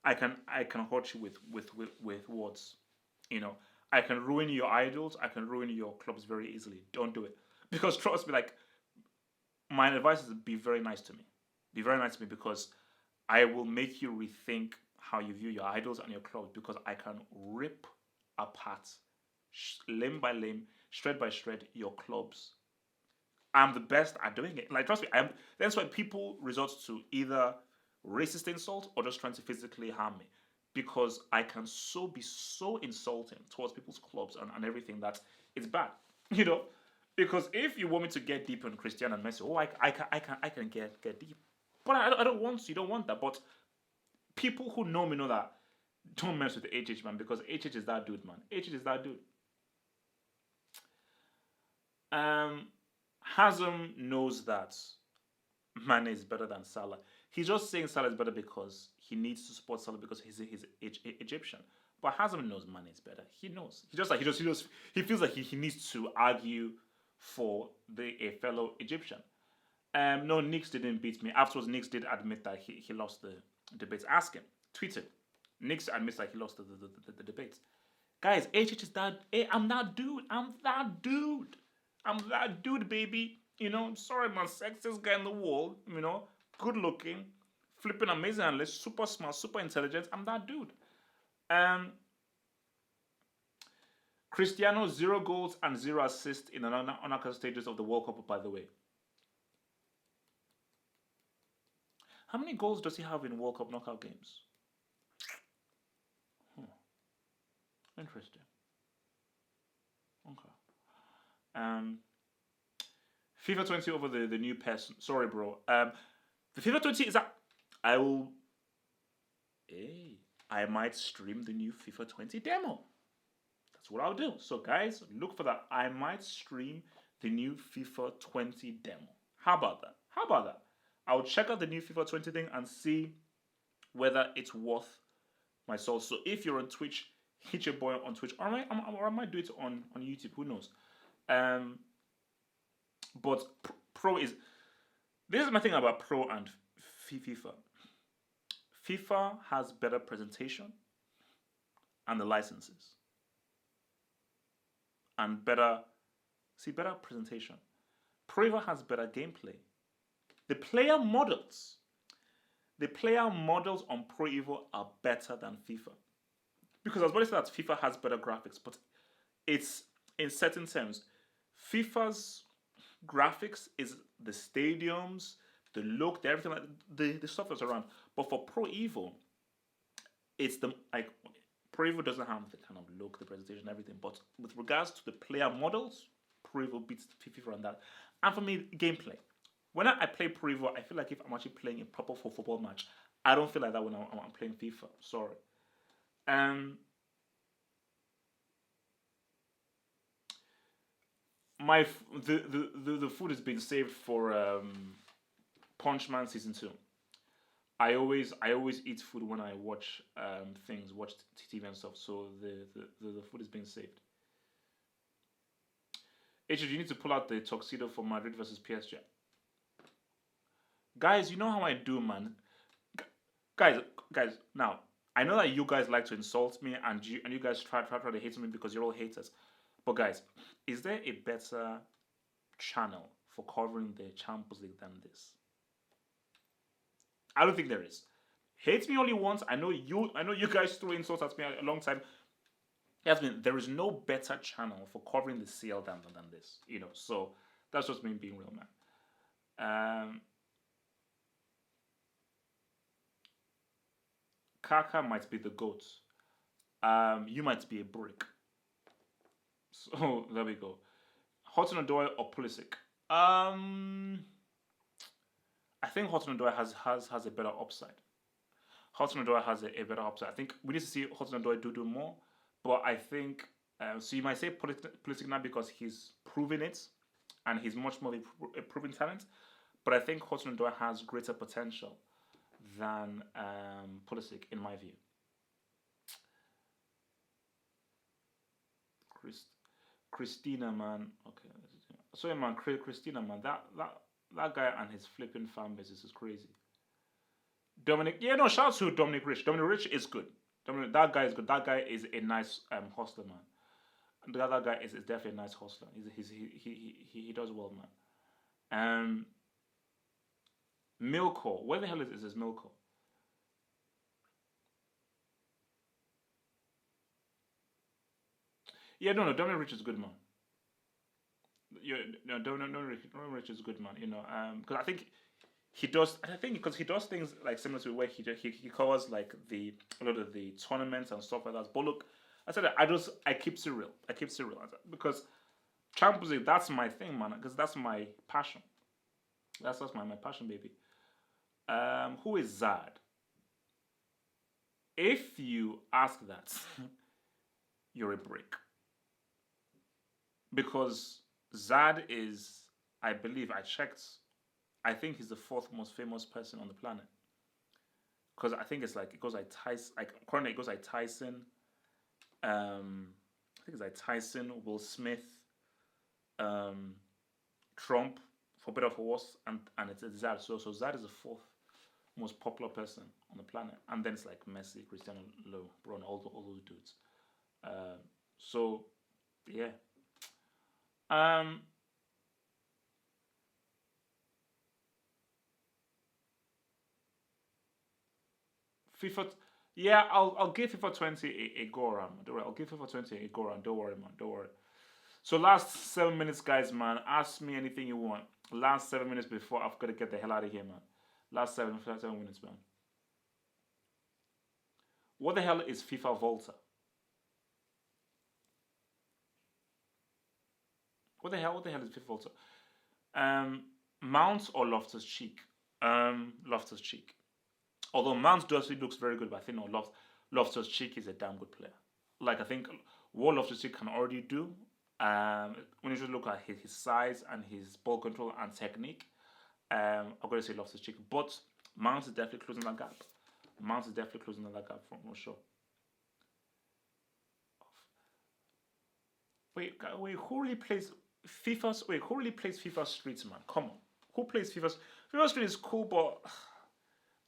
I can hurt you with words. You know, I can ruin your idols. I can ruin your clubs very easily. Don't do it because trust me, like my advice is be very nice to me. Be very nice to me because I will make you rethink how you view your idols and your clubs because I can rip apart, limb by limb, shred by shred, your clubs. I'm the best at doing it. Like, trust me, that's why people resort to either racist insult or just trying to physically harm me. Because I can be so insulting towards people's clubs and everything that it's bad. You know? Because if you want me to get deep on Cristiano and Messi, I can get deep. But I don't want to. You don't want that. But people who know me know that don't mess with the HH, man, because HH is that dude, man. HH is that dude. Hazem knows that Mane is better than Salah. He's just saying Salah is better because he needs to support Salah because he's Egyptian. But Hazem knows Mane is better. He knows. He feels like he needs to argue for a fellow Egyptian. No, Nix didn't beat me. Afterwards, Nix did admit that he lost the debate. Ask him. Tweet it. Nix admits that he lost the debate. Guys, HH is that. Hey, I'm that dude. I'm that dude. I'm that dude, baby. You know, I'm sorry, man. Sexiest guy in the world. You know, good looking, flipping amazing analyst, super smart, super intelligent. I'm that dude. Cristiano 0 goals and 0 assists in the knockout stages of the World Cup. By the way, how many goals does he have in World Cup knockout games? Interesting. Okay. FIFA 20 over the new PES. Sorry, bro. The FIFA 20 is that I will. Hey, I might stream the new FIFA 20 demo. That's what I'll do. So, guys, look for that. I might stream the new FIFA 20 demo. How about that? How about that? I'll check out the new FIFA 20 thing and see whether it's worth my soul. So, if you're on Twitch, hit your boy on Twitch, or I might do it on YouTube. Who knows? But Pro is. This is my thing about Pro and FIFA. FIFA has better presentation and the licenses. And better presentation. Pro Evo has better gameplay. The player models on Pro Evo are better than FIFA. Because I was about to say that FIFA has better graphics, but it's in certain terms. FIFA's graphics is the stadiums, the look, everything, like the stuff that's around. But for Pro Evo, it's Pro Evo doesn't have the kind of look, the presentation, everything. But with regards to the player models, Pro Evo beats FIFA on that. And for me, gameplay. When I play Pro Evo, I feel like if I'm actually playing a proper football match. I don't feel like that when I'm playing FIFA. Sorry. The food is being saved for Punchman season 2. I always eat food when I watch watch TV and stuff. So the food is being saved. H, you need to pull out the tuxedo for Madrid versus PSG. Guys, you know how I do, man. Guys, guys. Now I know that you guys like to insult me, and you guys try to hate me because you're all haters. But guys, is there a better channel for covering the Champions League than this? I don't think there is. Hate me only once. I know you guys threw insults at me a long time. Yasmin, there is no better channel for covering the CL than this. So that's just me being real, man. Kaka might be the goat. You might be a brick. So there we go. Hudson-Odoi or Pulisic? I think Hudson-Odoi has a better upside. Hudson-Odoi has a better upside. I think we need to see Hudson-Odoi do more, but I think so. You might say Pulisic now because he's proven it, and he's much more of a proven talent. But I think Hudson-Odoi has greater potential than Pulisic, in my view. Christina, man. Okay, sorry, man. Christina, man. That guy and his flipping fan base is crazy. Dominic, yeah, no, shout out to Dominic Rich. Dominic Rich is good. That guy is good. That guy is a nice hustler, man. And the other guy is definitely a nice hustler. He does well, man. Milko, where the hell is this Milko? Yeah, no, Dominic Rich is good, man. Yeah, no, Dominic Rich is good, man. Because I think he does. I think because he does things like similar to where he covers like a lot of the tournaments and stuff like that. But look, I said that I keep it real. I keep it real because Champions League, that's my thing, man. Because that's my passion. That's my passion, baby. Who is Zad? If you ask that, you're a brick. Because Zad is, I believe, I checked. I think he's the fourth most famous person on the planet. Because I think it's like it goes like Tyson. Like currently, it goes like Tyson. I think it's like Tyson, Will Smith, Trump, for better or for worse, and it's Zad. So Zad is the fourth most popular person on the planet, and then it's like Messi, Cristiano Ronaldo, all those dudes. So yeah. Um, FIFA. Yeah, I'll give FIFA 20 a go around. Man. Don't worry, I'll give FIFA 20 a go around. Don't worry, man. Don't worry. So last 7 minutes, guys, man. Ask me anything you want. Last 7 minutes before I've got to get the hell out of here, man. Last 7 minutes, man. What the hell is FIFA Volta? What the hell is FIFA Volta? Mount or Loftus Cheek? Loftus Cheek. Although Mount does he looks very good, but I think no, Loftus Cheek is a damn good player. Like I think what Loftus Cheek can already do, when you just look at his size and his ball control and technique, I'm going to say Loftus Cheek. But Mount is definitely closing that gap. Mount is definitely closing that gap for sure. Wait, who really plays FIFA's? Wait, who really plays FIFA Streets, man? Come on, who plays FIFA? FIFA Street is cool, but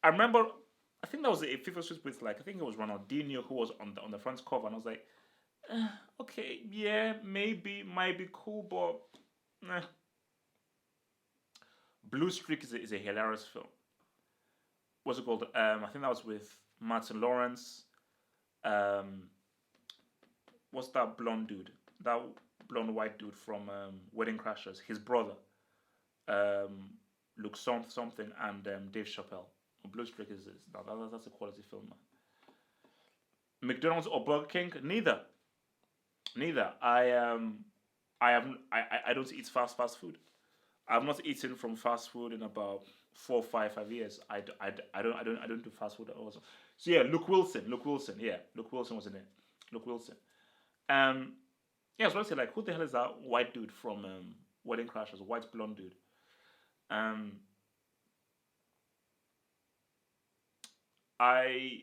I remember, I think that was a FIFA Street with like I think it was Ronaldinho who was on the front cover, and I was like, okay, yeah, maybe might be cool, but Blue Streak is a hilarious film. What's it called? I think that was with Martin Lawrence. Um, what's that blonde dude? That blonde white dude from Wedding Crashers. His brother, um, Luke something, and Dave Chappelle. Blue Streak that's a quality film, man. McDonald's or Burger King? Neither. Neither. I don't eat fast food. I've not eaten from fast food in about 4, 5 years. I don't do fast food also. So yeah, Luke Wilson, yeah, Luke Wilson was in it. Luke Wilson. Um, yeah, so let's say like who the hell is that white dude from Wedding Crashers? White blonde dude. Um, I,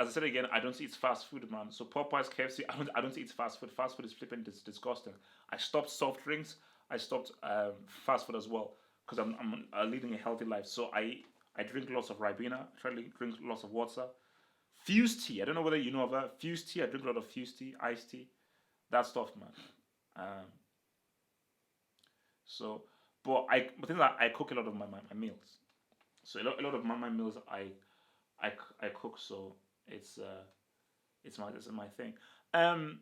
as I said again, I don't see it's fast food, man. So Popeyes, KFC, I don't see it's fast food. Fast food is flipping disgusting. I stopped soft drinks. I stopped fast food as well because I'm leading a healthy life. So I drink lots of Ribena. I try to drink lots of water. Fused tea. I don't know whether you know of that. Fused tea. I drink a lot of fused tea, iced tea, that stuff, man. Um, so, but things like I cook a lot of my meals. So a lot of my meals I cook. So it's uh it's my thing. Um,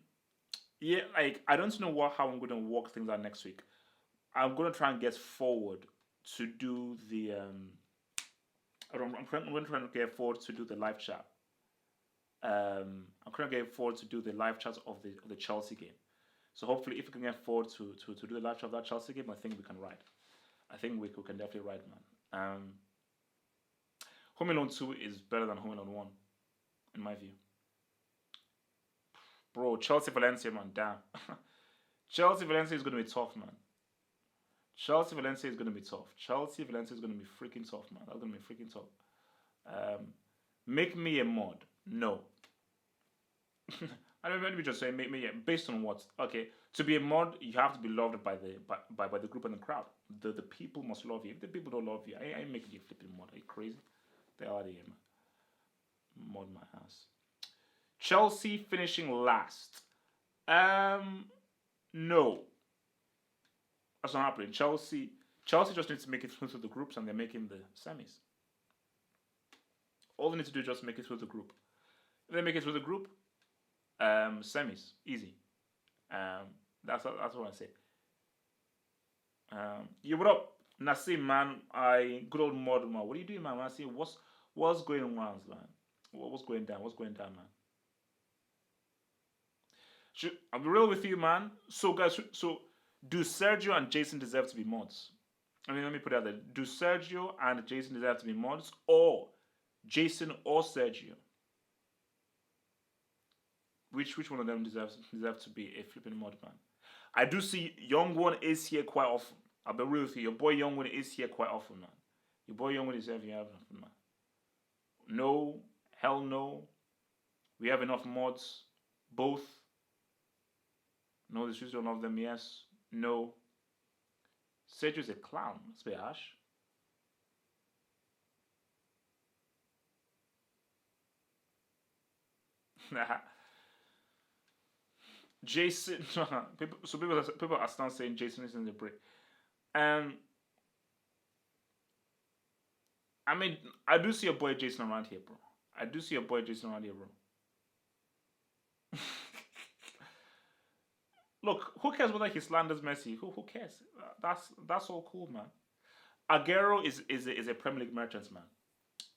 yeah, like I don't know how I'm gonna work things out next week. I'm gonna try and get forward to do the I'm going to try and get forward to do the live chat. I'm trying to get forward to do the live chat of the Chelsea game. So hopefully, if we can get forward to do the live chat of that Chelsea game, I think we can ride. I think we can definitely ride, man. Home Alone 2 is better than Home Alone 1, in my view. Bro, Chelsea Valencia, man, damn. Chelsea Valencia is going to be tough, man. Chelsea Valencia is going to be tough. Chelsea Valencia is going to be freaking tough, man. That's going to be freaking tough. Um, make me a mod. No. I don't know, let me just say, make me based on what? Okay, to be a mod, you have to be loved by the group and the crowd. The people must love you. If the people don't love you, I ain't making you a flipping mod. Are you crazy? They are the man. Mod my ass. Chelsea finishing last. No, that's not happening. Chelsea just needs to make it through to the groups, and they're making the semis. All they need to do is just make it through the group. If they make it through the group, semis easy. Um, that's what I say. Yeah, what up, Nassim, man? I good old mod, man. What are you doing, man? Nassim, what's going on, man? What's going down? What's going down, man? I'll be real with you, man. So, guys, so do Sergio and Jason deserve to be mods? I mean, let me put it out there. Do Sergio and Jason deserve to be mods, or Jason or Sergio? Which one of them deserves to be a flipping mod, man? I do see Young One is here quite often. I'll be real with you. Your boy Young One is here quite often, man. Your boy Young One is here often, man. No, hell no. We have enough mods. Both. No, the streets don't love them. Yes. No. Sergio's a clown. Let's be harsh. Jason. people are still saying Jason isn't the break. Um, I mean, I do see a boy Jason around here, bro. I do see a boy Jason around here, bro. Look, who cares whether he slanders Messi? Who cares? That's all cool, man. Aguero is a Premier League merchant, man.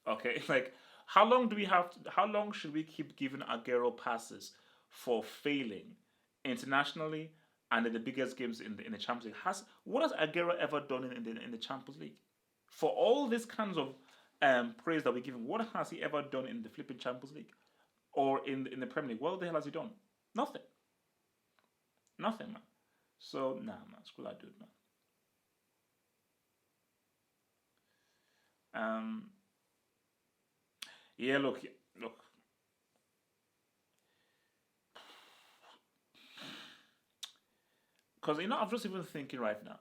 Okay, like how long do we have? How long should we keep giving Aguero passes for failing internationally and in the biggest games in the Champions League? Has what has Aguero ever done in the Champions League? For all these kinds of praise that we give him, what has he ever done in the flipping Champions League or in the Premier League? What the hell has he done? Nothing. Nothing, man. So nah, man, screw that dude, man. Um, yeah, look, because I'm just even thinking right now.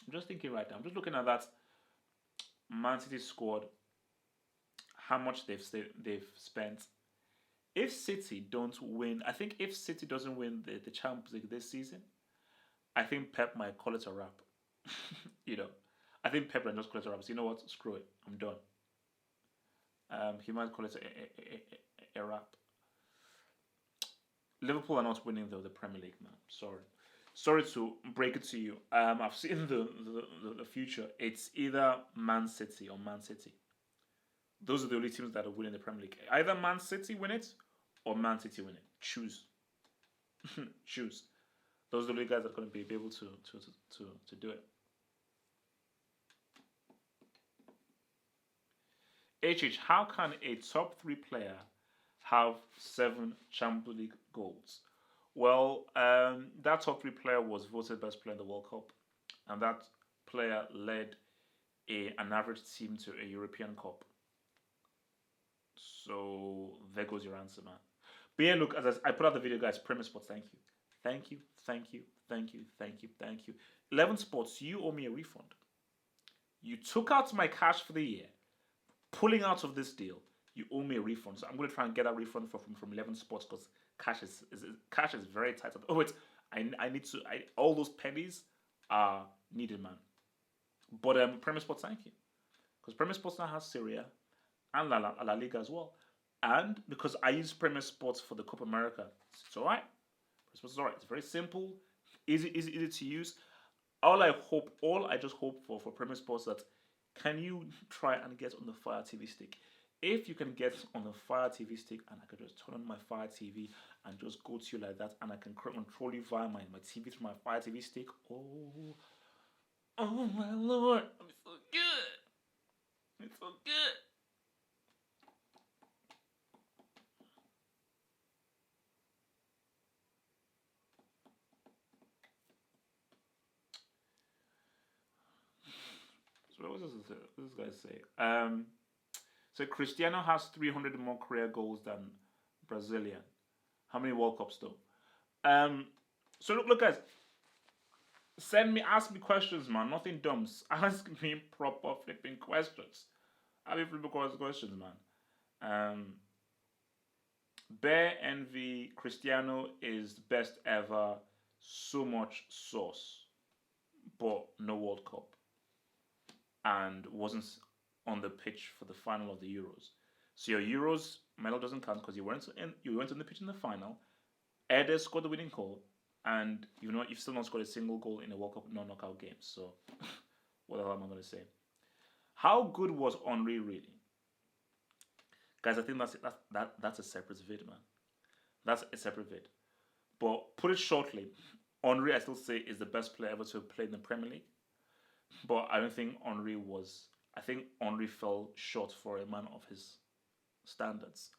I'm just thinking right now. I'm just looking at that Man City squad, how much they've spent. If City don't win, I think if City doesn't win the Champions League this season, I think Pep might call it a wrap. you know, I think Pep might just call it a wrap. So you know what? Screw it. I'm done. He might call it a wrap. Liverpool are not winning though the Premier League, man. Sorry to break it to you. I've seen the future. It's either Man City or Man City. Those are the only teams that are winning the Premier League. Either Man City win it or Man City win it. Choose. Choose. Those are the only guys that are going to be able to do it. How can a top three player have 7 Champions League goals? Well, that top three player was voted best player in the World Cup, and that player led an average team to a European Cup. So there goes your answer, man. But yeah, look, as I put out the video, guys, Premier Sports, thank you. Thank you, thank you, thank you, thank you, thank you. 11 Sports, you owe me a refund. You took out my cash for the year, pulling out of this deal. You owe me a refund. So I'm going to try and get that refund from 11 Sports because cash is very tight. Oh, wait, I need to, all those pennies are needed, man. But Premier Sports, thank you. Because Premier Sports now has Syria and La Liga as well. And because I use Premier Sports for the Copa America, it's all right. Premier Sports is all right. It's very simple, easy to use. All I just hope for Premier Sports that can you try and get on the Fire TV stick? If you can get on the Fire TV stick and I could just turn on my Fire TV and just go to you like that and I can control you via my TV through my Fire TV stick. Oh my lord, it's so good. It's so good. So what does this guy say? So Cristiano has 300 more career goals than Brazilian. How many World Cups though? So look guys. Ask me questions, man. Nothing dumb. Ask me proper flipping questions. I'll be flipping questions, man. Bear Envy Cristiano is best ever. So much sauce, but no World Cup, and wasn't on the pitch for the final of the Euros. So your Euros medal doesn't count because you weren't on the pitch in the final. Eder scored the winning goal, and you've still not scored a single goal in a World Cup non-knockout game. So what the hell am I going to say? How good was Henry really? Guys, I think that's a separate vid, man. That's a separate vid. But put it shortly, Henry I still say is the best player ever to have played in the Premier League. But I don't think Henry was. I think Henry fell short for a man of his standards.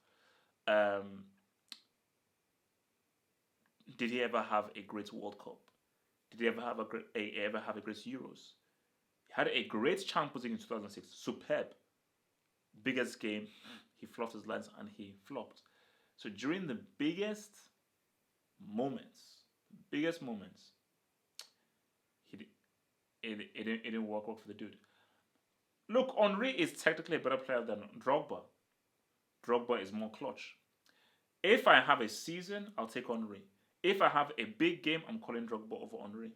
Did he ever have a great World Cup? Did he ever have a great Euros? He had a great Champions League in 2006. Superb. Biggest game, he flopped his lines and he flopped. So during the biggest moments, it didn't work out for the dude. Look, Henry is technically a better player than Drogba. Drogba is more clutch. If I have a season, I'll take Henry. If I have a big game, I'm calling Drogba over Henry.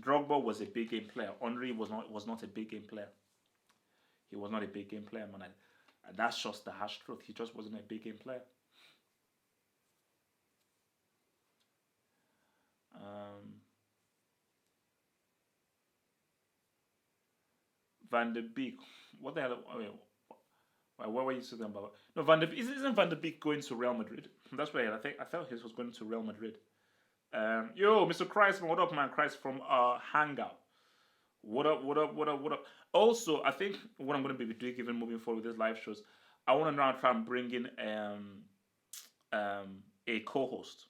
Drogba was a big game player. Henry was not a big game player. He was not a big game player, man. And that's just the harsh truth. He just wasn't a big game player. Van der Beek. What the hell? What were you saying about? No, isn't Van der Beek going to Real Madrid? That's right. I thought he was going to Real Madrid. Yo, Mr. Christ, what up, man? Christ from Hangout. What up? Also, I think what I'm going to be doing, even moving forward with these live shows, I want to now try and bring in a co-host,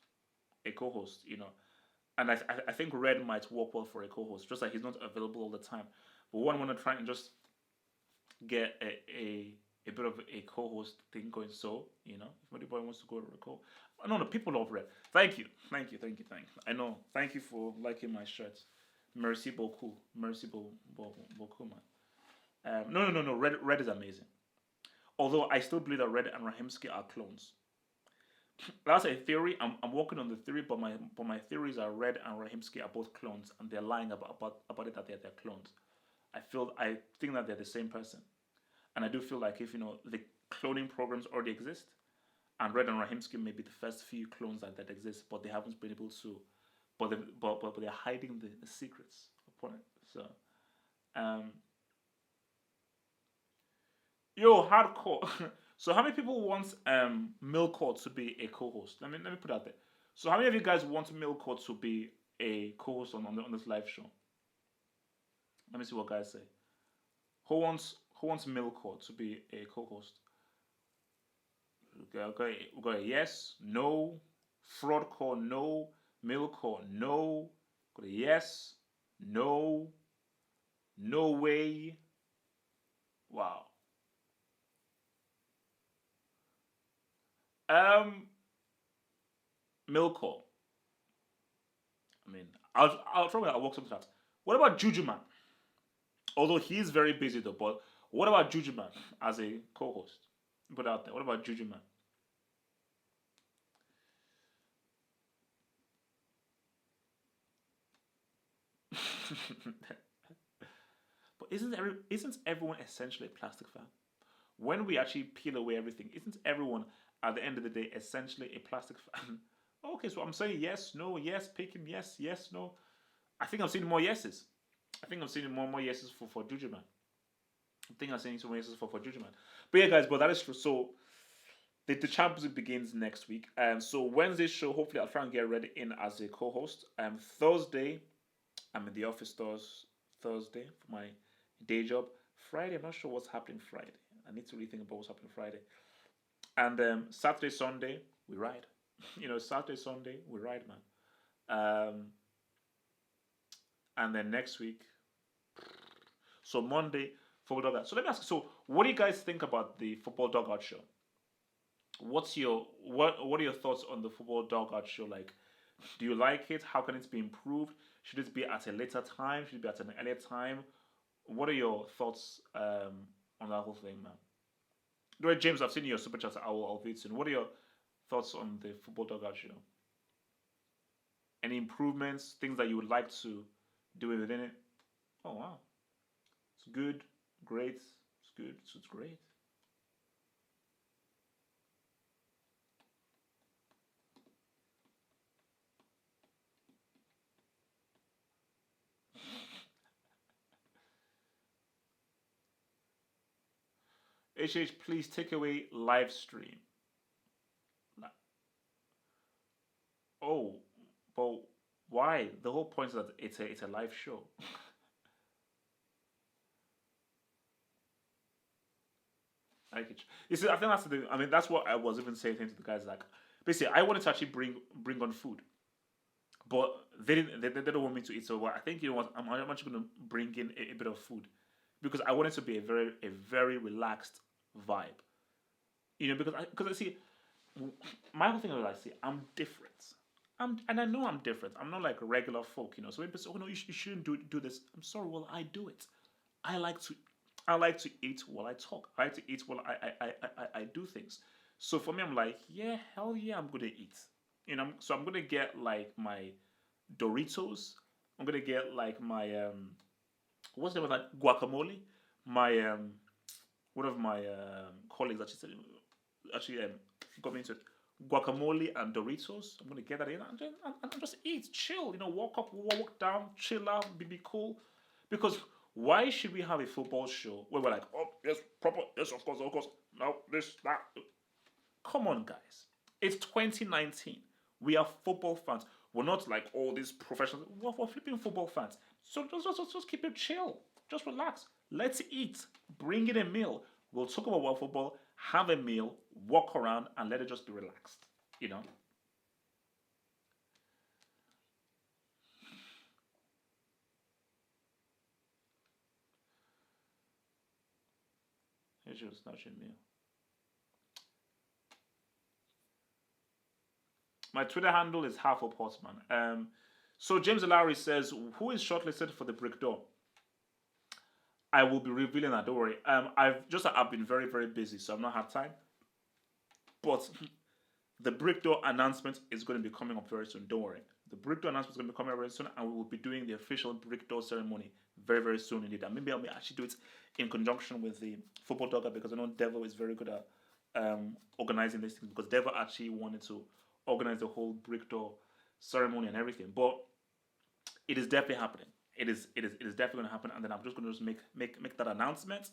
and I think Red might work well for a co-host, just like he's not available all the time. But what I want to try and just get a bit of a co-host thing going. So if anybody wants to go to record, no, people love Red. Thank you. I know. Thank you for liking my shirts. Merci beaucoup, man. No. Red is amazing. Although I still believe that Red and Rahimski are clones. That's a theory. I'm working on the theory, but my theories are Red and Rahimski are both clones, and they're lying about it that they're clones. I think that they're the same person, and I do feel like if the cloning programs already exist, and Red and Rahimski may be the first few clones that exist, but they haven't been able to, but they're hiding the secrets upon it. So, yo, hardcore. So how many people want Milcord to be a co-host? Let me put it out there. So how many of you guys want Milcord to be a co-host on this live show? Let me see what guys say. Who wants Milcord to be a co-host? Okay. We got a yes, no, fraudcore, no, Milcord, no. Got a yes, no, no way. Wow. Milko. I mean, I'll probably I'll work something out. What about Juju Man? Although he's very busy though, but what about Juju Man as a co-host? Put out there. What about Juju Man? But isn't everyone essentially a plastic fan? When we actually peel away everything, isn't everyone at the end of the day essentially a plastic fan? Okay, so I'm saying yes, no, yes, pick him, yes, yes, no. I think I'm seeing more yeses. I think I'm seeing more yeses for Juju Man. I think I'm seeing some more yeses for Juju Man. But yeah, guys, but that is true. So the Champions League begins next week. So Wednesday's show, hopefully I'll try and get ready in as a co-host. Thursday, I'm in the office Thursday for my day job. Friday, I'm not sure what's happening Friday. I need to really think about what's happening Friday. And Saturday, Sunday, we ride. Saturday, Sunday, we ride, man. Um, and then next week, so Monday, football dugout. So let me ask you. So, what do you guys think about the football dugout show? What are your thoughts on the football dugout show? Like, do you like it? How can it be improved? Should it be at a later time? Should it be at an earlier time? What are your thoughts on that whole thing, man? Right, James, I've seen your super chat. I'll read soon. What are your thoughts on the football dugout show? Any improvements? Things that you would like to do within it? Oh wow, it's good, great. It's good. So it's great. HH, please take away live stream. Oh, but why? The whole point is that it's a live show. Like it. You see, I think that's the. I mean, that's what I was even saying to the guys. Like, basically, I wanted to actually bring on food, but they didn't. They don't want me to eat. So I think you know what? I'm actually going to bring in a bit of food because I want it to be a very relaxed vibe. Because I see my whole thing is like, see, I'm different. And I know I'm different. I'm not like regular folk. So when people say, "Oh no, you shouldn't do this." I'm sorry. Well, I do it. I like to I like to eat while I talk. I like to eat while I do things. So for me, I'm like, yeah, hell yeah, I'm gonna eat. So I'm gonna get like my Doritos. I'm gonna get like my what's the name of that guacamole? My one of my colleagues actually got me into it. Guacamole and Doritos. I'm gonna get that in and just eat, chill. Walk up, walk down, chill out, be cool. Because why should we have a football show where we're like, oh yes, proper, yes, of course, no, this, that. Come on, guys. It's 2019. We are football fans. We're not like all these professionals. We're flipping football fans. So just keep it chill. Just relax. Let's eat. Bring in a meal. We'll talk about world football, have a meal, walk around, and let it just be relaxed. You know? Here's your snatching meal. My Twitter handle is half up horseman. So James Lowry says, who is shortlisted for the Brick Door? I will be revealing that. Don't worry. I've been very very busy, so I've not had time. But the Brick Door announcement is going to be coming up very soon. Don't worry. The Brick Door announcement is going to be coming up very soon, and we will be doing the official Brick Door ceremony very very soon indeed. And maybe I'll actually do it in conjunction with the football dogger because I know Devo is very good at organizing these things because Devo actually wanted to organize the whole Brick Door ceremony and everything. But it is definitely happening. It is definitely going to happen, and then I'm just going to make that announcement.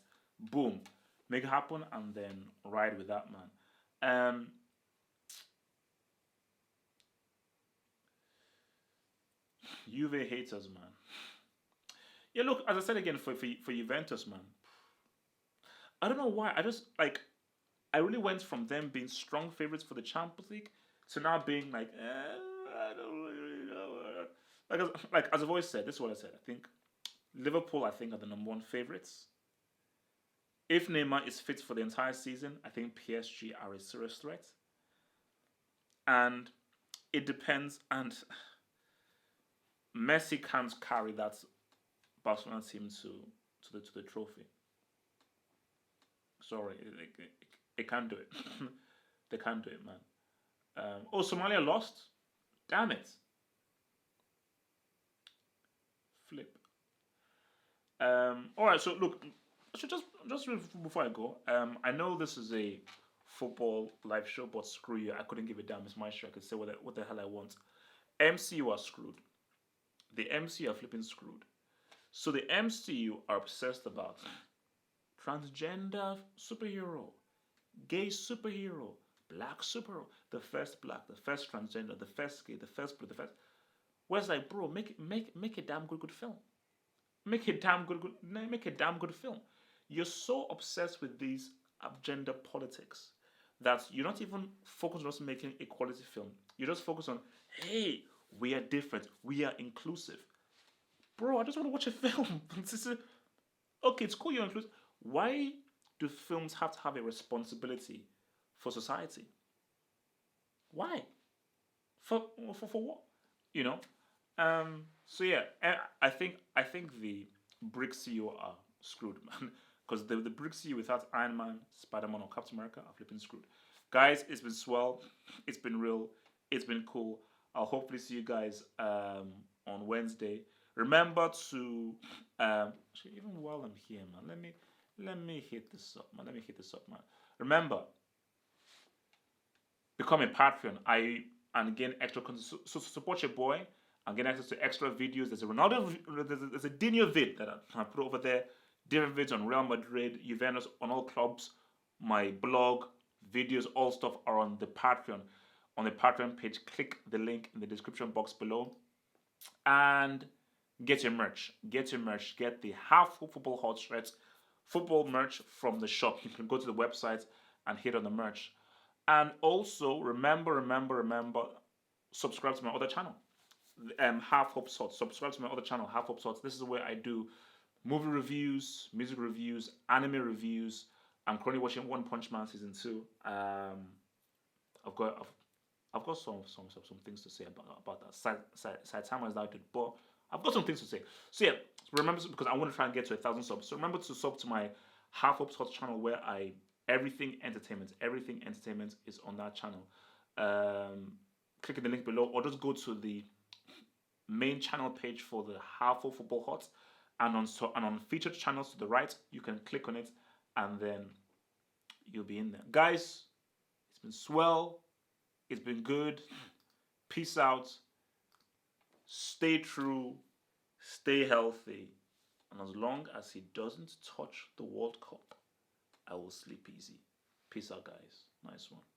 Boom, make it happen, and then ride with that man. Juve haters, man. Yeah, look, as I said again for Juventus, man. I don't know why. I just like I really went from them being strong favorites for the Champions League to now being like, I don't really know. Like as I've always said, this is what I said. I think Liverpool, I think, are the number one favorites. If Neymar is fit for the entire season, I think PSG are a serious threat. And it depends. And Messi can't carry that Barcelona team to the trophy. Sorry, it can't do it. They can't do it, man. Oh, Somalia lost. Damn it. Flip. All right. So look, I should just before I go. I know this is a football live show, but screw you. I couldn't give a damn. It's my show. I could say what the hell I want. MCU are screwed. The MCU are flipping screwed. So the MCU are obsessed about transgender superhero, gay superhero, black superhero, the first black, the first transgender, the first gay, the first blue, the first. Where's like, bro, make a damn good film. Make a damn make a damn good film. You're so obsessed with these gender politics that you're not even focused on just making a quality film. You're just focused on, hey, we are different, we are inclusive. Bro, I just want to watch a film. Okay, it's cool you're inclusive. Why do films have to have a responsibility for society? Why? For what? You know. So yeah, I think the Brick CEO are screwed, man. Because the Brick CEO without Iron Man, Spider Man, or Captain America are flipping screwed. Guys, it's been swell. It's been real. It's been cool. I'll hopefully see you guys on Wednesday. Remember to actually, even while I'm here, man, let me hit this up, man. Let me hit this up, man. Remember, become a Patreon. And gain extra content. So support your boy and get access to extra videos. There's a Ronaldo, there's a Dino vid that I put over there. Different vids on Real Madrid, Juventus, on all clubs. My blog, videos, all stuff are on the Patreon. On the Patreon page, click the link in the description box below, and get your merch. Get your merch. Get the half football hot shreds football merch from the shop. You can go to the website and hit on the merch. And also remember, subscribe to my other channel, Half Hope Thoughts. Subscribe to my other channel, Half Hope Thoughts. This is where I do movie reviews, music reviews, anime reviews. I'm currently watching One Punch Man season 2. I've got some things to say about that. Saitama is not good, but I've got some things to say. So yeah, remember, because I want to try and get to 1,000 subs. So remember to sub to my Half Up Thoughts channel, where everything entertainment is on that channel. Click the link below, or just go to the main channel page for the Half Up Football Hot, and on featured channels to the right, you can click on it, and then you'll be in there. Guys, it's been swell. It's been good. Peace out. Stay true. Stay healthy. And as long as he doesn't touch the World Cup, I will sleep easy. Peace out, guys. Nice one.